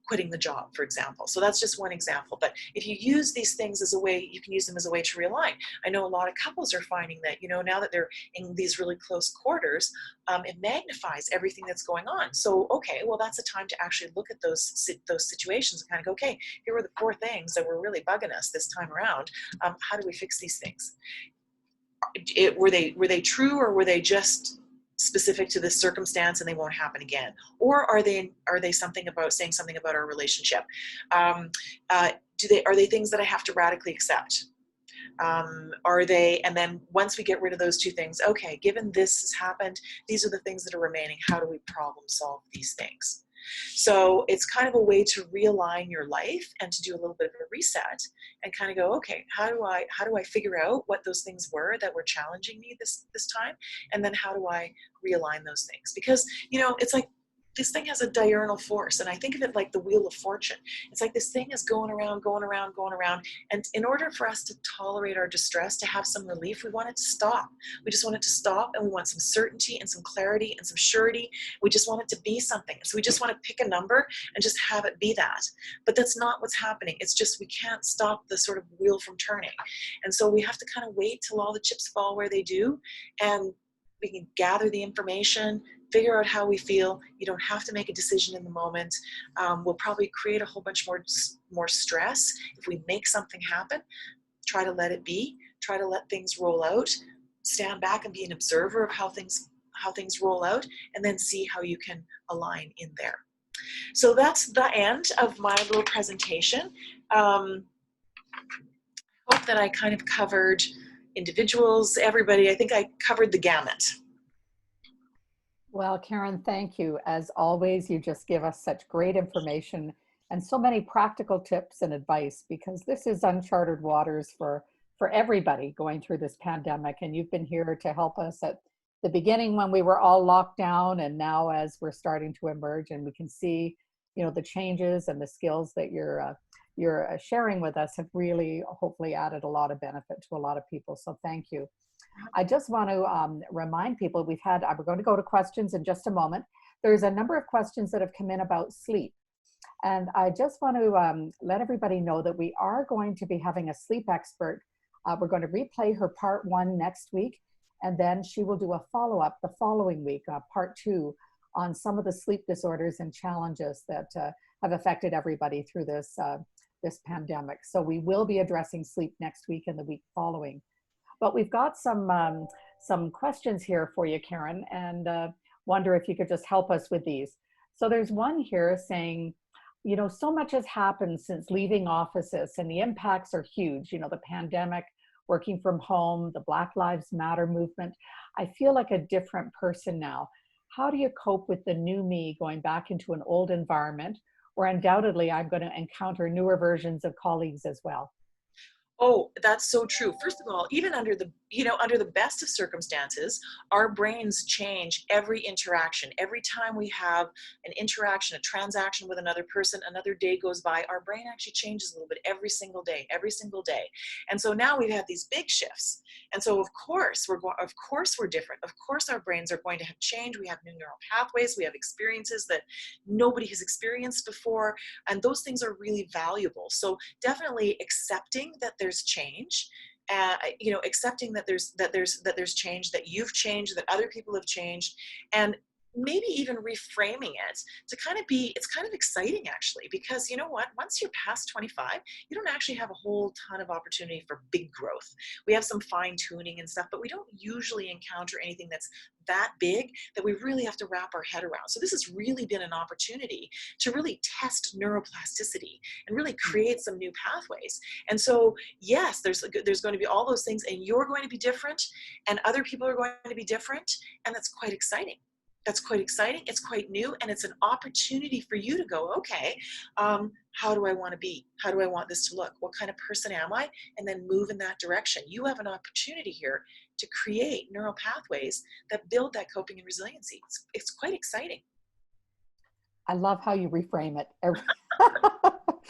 quitting the job, for example. So that's just one example. But if you use these things as a way, you can use them as a way to realign. I know a lot of couples are finding that, now that they're in these really close quarters, it magnifies everything that's going on. So, okay, well, that's a time to actually look at those situations and kind of go, okay, here were the 4 things that were really bugging us this time around. How do we fix these things? Were they true, or were they just specific to this circumstance and they won't happen again? Or are they saying something about our relationship? Are they things that I have to radically accept? And then once we get rid of those 2 things, okay, given this has happened, these are the things that are remaining. How do we problem solve these things? So it's kind of a way to realign your life and to do a little bit of a reset and kind of go, okay, how do I figure out what those things were that were challenging me this time? And then how do I realign those things? Because, it's like, this thing has a diurnal force, and I think of it like the wheel of fortune. It's like this thing is going around, and in order for us to tolerate our distress, to have some relief, we want it to stop. We just want it to stop, and we want some certainty and some clarity and some surety. We just want it to be something. So we just want to pick a number and just have it be that. But that's not what's happening. It's just we can't stop the sort of wheel from turning. And so we have to kind of wait till all the chips fall where they do, and we can gather the information, figure out how we feel. You don't have to make a decision in the moment. We'll probably create a whole bunch more stress if we make something happen. Try to let it be. Try to let things roll out. Stand back and be an observer of how things roll out, and then see how you can align in there. So that's the end of my little presentation. Hope that I kind of covered individuals, everybody. I think I covered the gamut. Well, Karin, thank you. As always, you just give us such great information and so many practical tips and advice, because this is uncharted waters for everybody going through this pandemic. And you've been here to help us at the beginning when we were all locked down, and now as we're starting to emerge and we can see, the changes and the skills that you're sharing with us have really hopefully added a lot of benefit to a lot of people. So thank you. I just want to remind people we're going to go to questions in just a moment. There's a number of questions that have come in about sleep. And I just want to let everybody know that we are going to be having a sleep expert. We're going to replay her part 1 next week, and then she will do a follow-up the following week, part 2, on some of the sleep disorders and challenges that have affected everybody through this pandemic. So we will be addressing sleep next week and the week following. But we've got some questions here for you, Karin, and wonder if you could just help us with these. So there's one here saying, so much has happened since leaving offices, and the impacts are huge. The pandemic, working from home, the Black Lives Matter movement. I feel like a different person now. How do you cope with the new me going back into an old environment, where undoubtedly I'm going to encounter newer versions of colleagues as well? Oh, that's so true. First of all, even under the best of circumstances, our brains change every interaction. Every time we have an interaction, a transaction with another person, another day goes by, our brain actually changes a little bit every single day. And so now we've had these big shifts. And so of course we're different. Of course our brains are going to have change. We have new neural pathways. We have experiences that nobody has experienced before. And those things are really valuable. So definitely accepting that there's change, accepting that there's change, that you've changed, that other people have changed, and maybe even reframing it to it's kind of exciting actually, because you know what, once you're past 25, you don't actually have a whole ton of opportunity for big growth. We have some fine tuning and stuff, but we don't usually encounter anything that's that big that we really have to wrap our head around. So this has really been an opportunity to really test neuroplasticity and really create some new pathways. And so yes, there's going to be all those things, and you're going to be different, and other people are going to be different, and that's quite exciting. It's quite new, and it's an opportunity for you to go, okay, how do I want to be? How do I want this to look? What kind of person am I? And then move in that direction. You have an opportunity here to create neural pathways that build that coping and resiliency. It's quite exciting. I love how you reframe it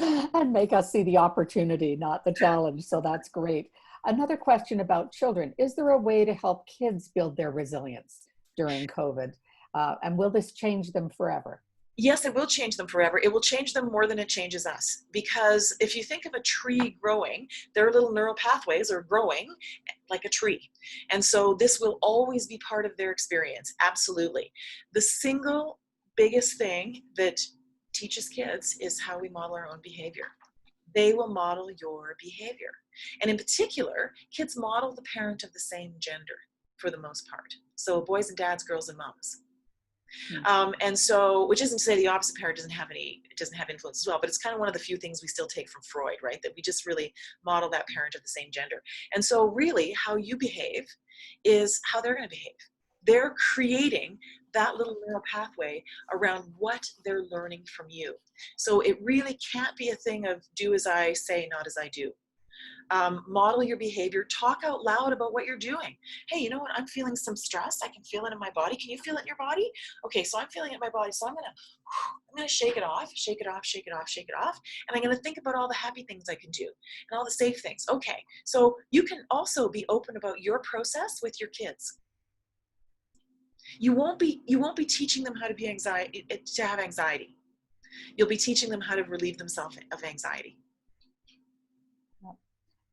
and make us see the opportunity, not the challenge. So that's great. Another question about children. Is there a way to help kids build their resilience during COVID? And will this change them forever? Yes, it will change them forever. It will change them more than it changes us. Because if you think of a tree growing, their little neural pathways are growing like a tree. And so this will always be part of their experience. Absolutely. The single biggest thing that teaches kids is how we model our own behavior. They will model your behavior. And in particular, kids model the parent of the same gender for the most part. So boys and dads, girls and moms. And so, which isn't to say the opposite parent doesn't have influence as well, but it's kind of one of the few things we still take from Freud, right? That we just really model that parent of the same gender. And so really how you behave is how they're going to behave. They're creating that little neural pathway around what they're learning from you. So it really can't be a thing of do as I say, not as I do. Model your behavior, talk out loud about what you're doing. Hey, you know what? I'm feeling some stress. I can feel it in my body. Can you feel it in your body? Okay, so I'm feeling it in my body. So I'm gonna shake it off, shake it off, shake it off, shake it off. And I'm gonna think about all the happy things I can do and all the safe things. Okay, so you can also be open about your process with your kids. You won't be teaching them how to have anxiety. You'll be teaching them how to relieve themselves of anxiety.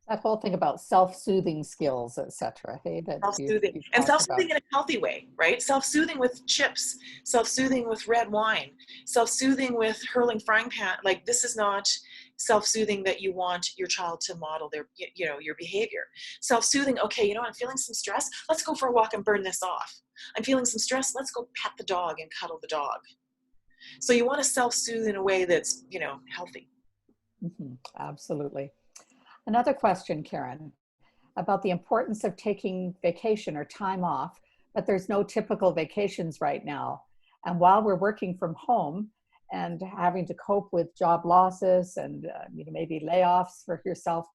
That whole thing about self-soothing skills, etc. Hey, that self-soothing and self-soothing in a healthy way, right? Self-soothing with chips, self-soothing with red wine, self-soothing with hurling frying pan. Like, this is not self-soothing that you want your child to model your behavior. Self-soothing, okay, I'm feeling some stress. Let's go for a walk and burn this off. I'm feeling some stress. Let's go pet the dog and cuddle the dog. So you want to self-soothe in a way that's, healthy. Absolutely. Another question, Karin. about the importance of taking vacation or time off, but there's no typical vacations right now. And while we're working from home and having to cope with job losses and maybe layoffs for yourself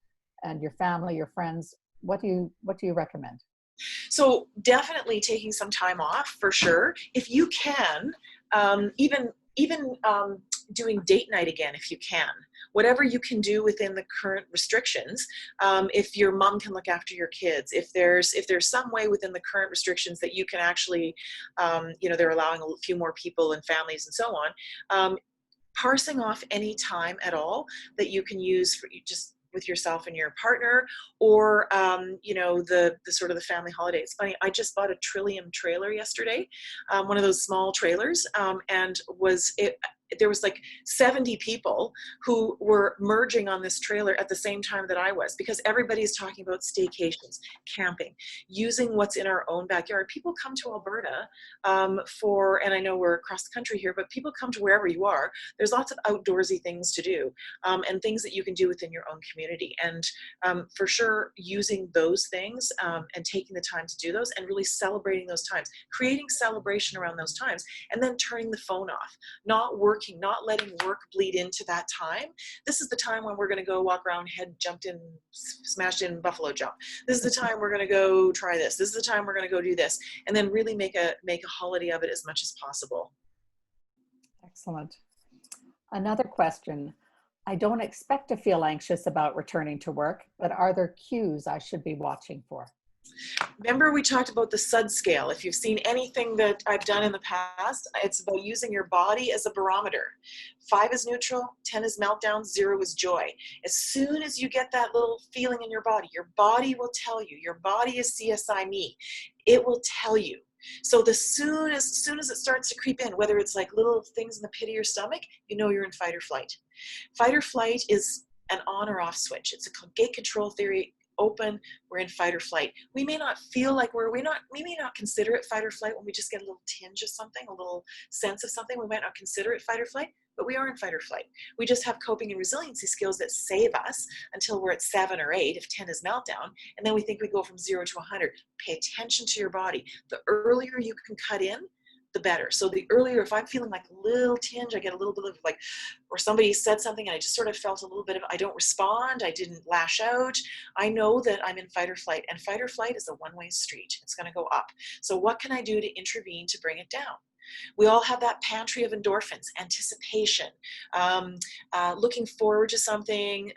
and your family, your friends, what do you recommend? So definitely taking some time off for sure. If you can, even doing date night again, if you can. Whatever you can do within the current restrictions. If your mom can look after your kids, if there's some way within the current restrictions that you can actually, they're allowing a few more people and families and so on. Parsing off any time at all that you can use for just with yourself and your partner, or the sort of the family holiday. It's funny, I just bought a Trillium trailer yesterday, one of those small trailers, and there was like 70 people who were merging on this trailer at the same time that I was, because everybody's talking about staycations, camping, using what's in our own backyard. People come to Alberta and I know we're across the country here, but people come to wherever you are. There's lots of outdoorsy things to do, and things that you can do within your own community. And for sure, using those things and taking the time to do those and really celebrating those times, creating celebration around those times, and then turning the phone off, not not letting work bleed into that time. This is the time when we're going to go walk around, head jumped in, smashed in buffalo jump. This is the time we're going to go try this. This is the time we're going to go do this, and then really make a holiday of it as much as possible. Excellent. Another question. I don't expect to feel anxious about returning to work, but are there cues I should be watching for? Remember, we talked about the SUD scale. If you've seen anything that I've done in the past, it's about using your body as a barometer. 5 is neutral, 10 is meltdown, 0 is joy. As soon as you get that little feeling in your body will tell you. Your body is CSI me. It will tell you. So as soon as it starts to creep in, whether it's like little things in the pit of your stomach, you know you're in fight or flight. Fight or flight is an on or off switch. It's a gate control theory. Open, we're in fight or flight. We may not feel like we may not consider it fight or flight when we just get a little tinge of something, a little sense of something. We might not consider it fight or flight, but we are in fight or flight. We just have coping and resiliency skills that save us until we're at 7 or 8 if 10 is meltdown, and then we think we go from 0 to 100. Pay attention to your body. The earlier you can cut in, the better. So the earlier, if I'm feeling like a little tinge, I get a little bit of like, or somebody said something and I just sort of felt a little bit of, I don't respond, I didn't lash out, I know that I'm in fight or flight, and fight or flight is a one-way street. It's going to go up. So what can I do to intervene to bring it down? We all have that pantry of endorphins, anticipation, looking forward to something,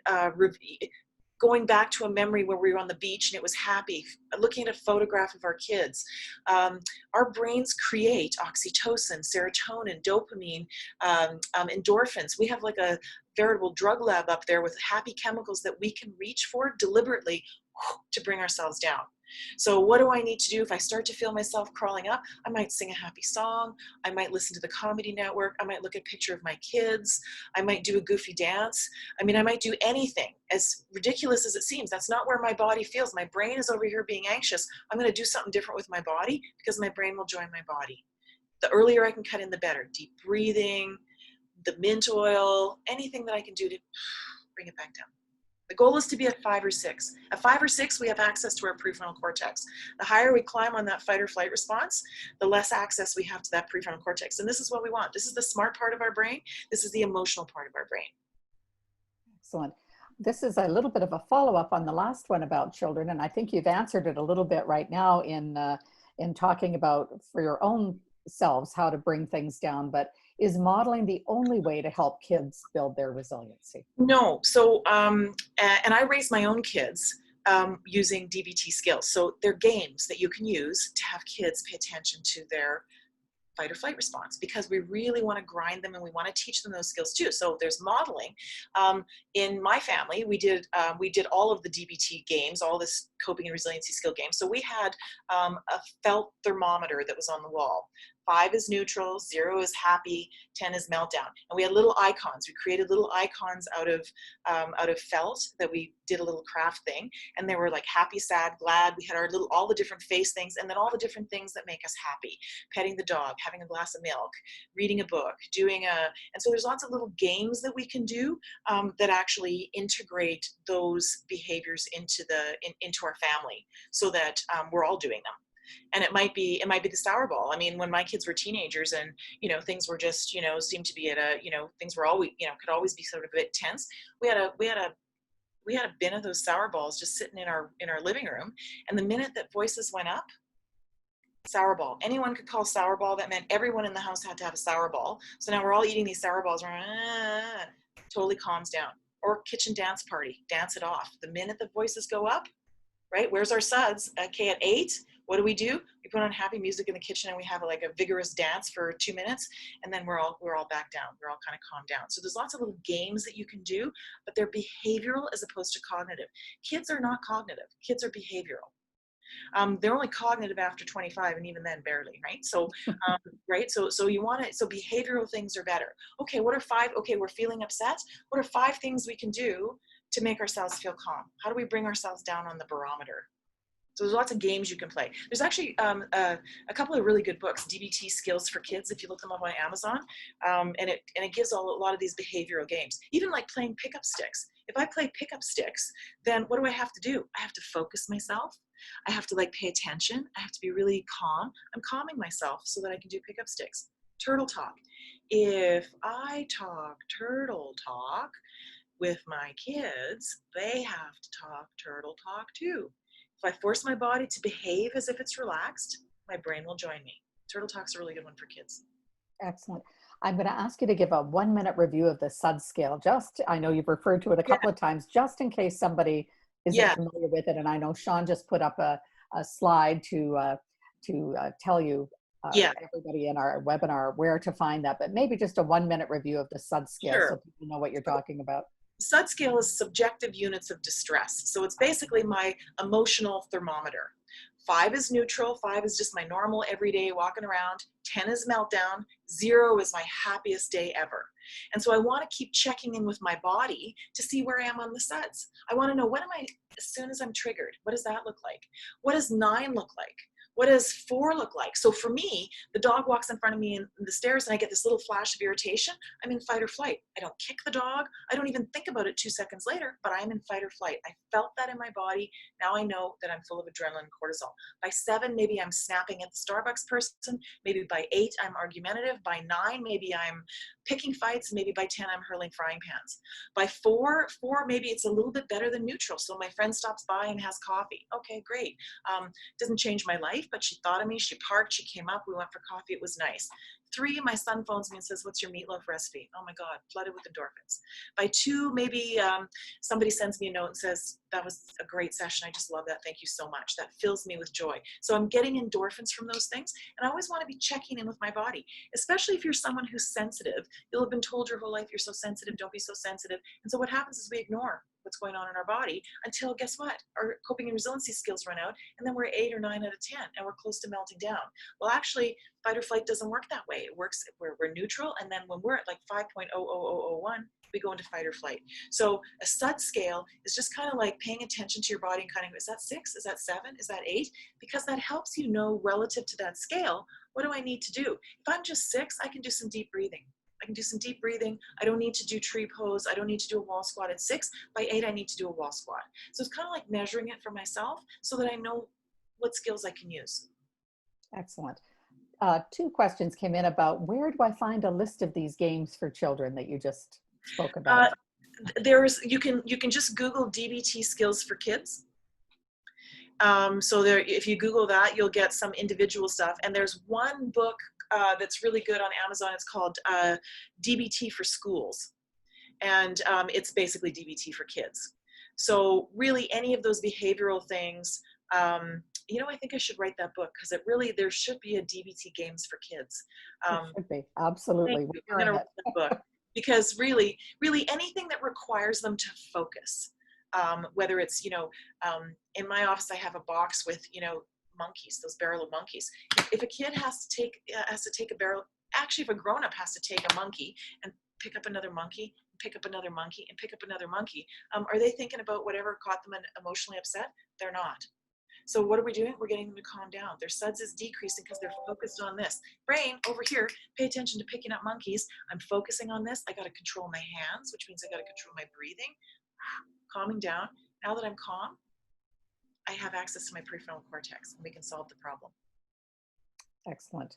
going back to a memory where we were on the beach and it was happy, looking at a photograph of our kids. Our brains create oxytocin, serotonin, dopamine, endorphins. We have like a veritable drug lab up there with happy chemicals that we can reach for deliberately to bring ourselves down. So what do I need to do if I start to feel myself crawling up? I might sing a happy song. I might listen to the Comedy Network. I might look at a picture of my kids. I might do a goofy dance. I mean, I might do anything. As ridiculous as it seems, that's not where my body feels. My brain is over here being anxious. I'm going to do something different with my body because my brain will join my body. The earlier I can cut in, the better. Deep breathing, the mint oil, anything that I can do to bring it back down. The goal is to be at 5 or 6. At 5 or 6, we have access to our prefrontal cortex. The higher we climb on that fight or flight response, the less access we have to that prefrontal cortex. And this is what we want. This is the smart part of our brain. This is the emotional part of our brain. Excellent. This is a little bit of a follow-up on the last one about children, and I think you've answered it a little bit right now in talking about for your own selves how to bring things down. But is modeling the only way to help kids build their resiliency? No. So, and I raise my own kids using DBT skills. So they're games that you can use to have kids pay attention to their fight or flight response, because we really want to grind them and we want to teach them those skills too. So there's modeling. In my family, we did all of the DBT games, all this coping and resiliency skill games. So we had a felt thermometer that was on the wall. 5 is neutral, 0 is happy, 10 is meltdown. And we had little icons. We created little icons out of felt that we did a little craft thing. And they were like happy, sad, glad. We had our little, all the different face things, and then all the different things that make us happy. Petting the dog, having a glass of milk, reading a book, and so there's lots of little games that we can do that actually integrate those behaviors into our family, so that we're all doing them. And it might be the sour ball. I mean, when my kids were teenagers and, things were just, seemed to be at a, things were always, could always be sort of a bit tense. We had a bin of those sour balls just sitting in our living room. And the minute that voices went up, sour ball. Anyone could call sour ball. That meant everyone in the house had to have a sour ball. So now we're all eating these sour balls. Totally calms down. Or kitchen dance party, dance it off. The minute the voices go up, right? Where's our suds? Okay, at 8, what do? We put on happy music in the kitchen and we have like a vigorous dance for 2 minutes, and then we're all back down. We're all kind of calmed down. So there's lots of little games that you can do, but they're behavioral as opposed to cognitive. Kids are not cognitive. Kids are behavioral. They're only cognitive after 25, and even then barely, right? So, right. So behavioral things are better. Okay, what are 5? Okay, we're feeling upset. What are 5 things we can do to make ourselves feel calm? How do we bring ourselves down on the barometer? So there's lots of games you can play. There's actually a couple of really good books, DBT Skills for Kids, if you look them up on Amazon, and it gives a lot of these behavioral games. Even like playing pickup sticks. If I play pickup sticks, then what do I have to do? I have to focus myself. I have to pay attention. I have to be really calm. I'm calming myself so that I can do pickup sticks. Turtle talk. If I talk turtle talk with my kids, they have to talk turtle talk too. If I force my body to behave as if it's relaxed, my brain will join me. Turtle talk's a really good one for kids. Excellent. I'm going to ask you to give a 1-minute review of the SUD scale. I know you've referred to it a couple of times, just in case somebody isn't familiar with it. And I know Sean just put up a slide to tell you, everybody in our webinar, where to find that. But maybe just a 1-minute review of the SUD scale so people know what you're talking about. SUD scale is subjective units of distress. So it's basically my emotional thermometer. 5 is neutral. 5 is just my normal everyday walking around. 10 is meltdown. 0 is my happiest day ever. And so I want to keep checking in with my body to see where I am on the SUDs. I want to know, when am I, as soon as I'm triggered, what does that look like? What does 9 look like? What does 4 look like? So for me, the dog walks in front of me in the stairs and I get this little flash of irritation. I'm in fight or flight. I don't kick the dog. I don't even think about it 2 seconds later, but I'm in fight or flight. I felt that in my body. Now I know that I'm full of adrenaline and cortisol. By 7, maybe I'm snapping at the Starbucks person. Maybe by 8, I'm argumentative. By 9, maybe I'm picking fights. Maybe by 10, I'm hurling frying pans. By 4, maybe it's a little bit better than neutral. So my friend stops by and has coffee. Okay, great. Doesn't change my life, but she thought of me. She parked, she came up, we went for coffee. It was nice. 3, my son phones me and says, what's your meatloaf recipe? Oh my God, flooded with endorphins. By 2, maybe somebody sends me a note and says, that was a great session. I just love that. Thank you so much. That fills me with joy. So I'm getting endorphins from those things. And I always want to be checking in with my body, especially if you're someone who's sensitive. You'll have been told your whole life, you're so sensitive, don't be so sensitive. And so what happens is we ignore what's going on in our body until, guess what? Our coping and resiliency skills run out, and then we're 8 or 9 out of 10, and we're close to melting down. Well, actually, fight or flight doesn't work that way. It works, we're neutral, and then when we're at like 5.00001, we go into fight or flight. So a SUD scale is just kind of like paying attention to your body and kind of, is that 6? Is that 7? Is that 8? Because that helps you know, relative to that scale, what do I need to do? If I'm just 6, I can do some deep breathing. I don't need to do tree pose. I don't need to do a wall squat at 6. By 8, I need to do a wall squat. So it's kind of like measuring it for myself so that I know what skills I can use. Excellent. 2 questions came in about, where do I find a list of these games for children that you just spoke about? You can just Google DBT Skills for Kids. So there, if you Google that, you'll get some individual stuff. And there's one book that's really good on Amazon. It's called DBT for Schools. And it's basically DBT for kids. So really any of those behavioral things, I think I should write that book, because there should be a DBT games for kids. It should be, absolutely. I'm going to write that book, because really anything that requires them to focus, whether it's, in my office, I have a box with, monkeys, those barrel of monkeys. If a kid has to take a barrel, actually if a grown-up has to take a monkey and pick up another monkey, pick up another monkey, and pick up another monkey, are they thinking about whatever caught them emotionally upset? They're not. So what are we doing? We're getting them to calm down. Their SUDS is decreasing because they're focused on this. Brain, over here, pay attention to picking up monkeys. I'm focusing on this. I got to control my hands, which means I got to control my breathing. Calming down. Now that I'm calm, I have access to my prefrontal cortex, and we can solve the problem. Excellent.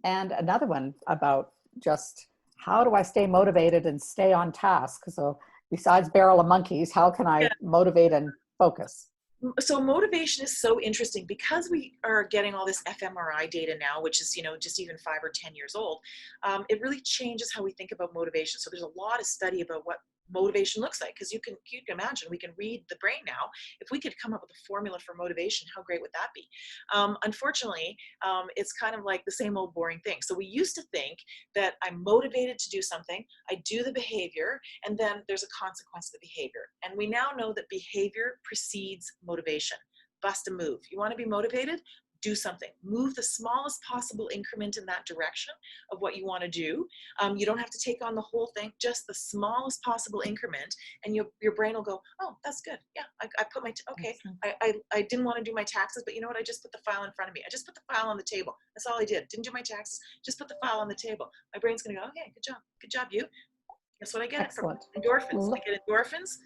And another one about just how do I stay motivated and stay on task? So besides barrel of monkeys, how can I motivate and focus? So motivation is so interesting because we are getting all this fMRI data now, which is, just even 5 or 10 years old. It really changes how we think about motivation. So there's a lot of study about what motivation looks like, because you can imagine, we can read the brain now. If we could come up with a formula for motivation, how great would that be? Unfortunately, it's kind of like the same old boring thing. So we used to think that I'm motivated to do something, I do the behavior, and then there's a consequence to the behavior. And we now know that behavior precedes motivation. Bust a move. You want to be motivated? Do something. Move the smallest possible increment in that direction of what you want to do. You don't have to take on the whole thing, just the smallest possible increment, and your brain will go, oh, that's good. Yeah, I put my, okay, I didn't want to do my taxes, but you know what? I just put the file in front of me. I just put the file on the table. That's all I did. Didn't do my taxes, just put the file on the table. My brain's going to go, okay, good job, you. That's what I get. Excellent. From endorphins. I get endorphins.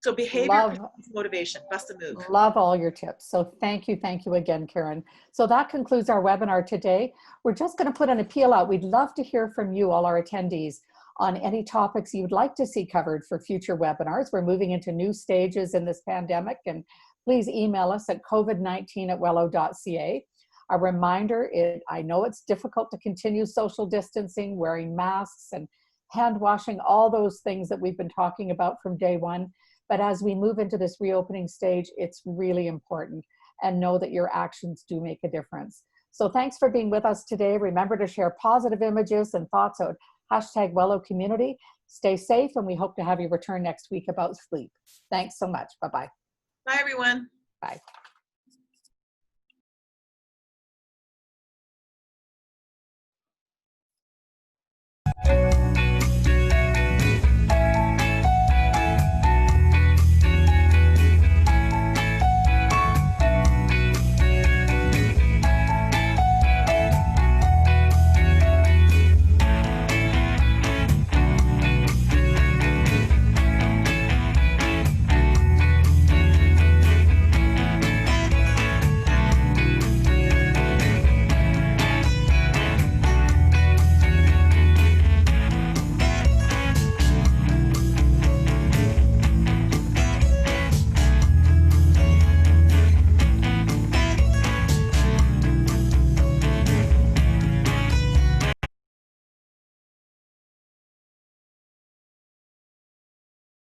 So behavior is motivation. Bust a move. Love all your tips. So thank you again, Karin. So that concludes our webinar today. We're just going to put an appeal out. We'd love to hear from you, all our attendees, on any topics you'd like to see covered for future webinars. We're moving into new stages in this pandemic, and please email us at covid19@wello.ca. A reminder, I know it's difficult to continue social distancing, wearing masks and hand washing, all those things that we've been talking about from day one. But as we move into this reopening stage, it's really important, and know that your actions do make a difference. So thanks for being with us today. Remember to share positive images and thoughts on #Wello Community. Stay safe, and we hope to have you return next week about sleep. Thanks so much. Bye-bye. Bye, everyone. Bye.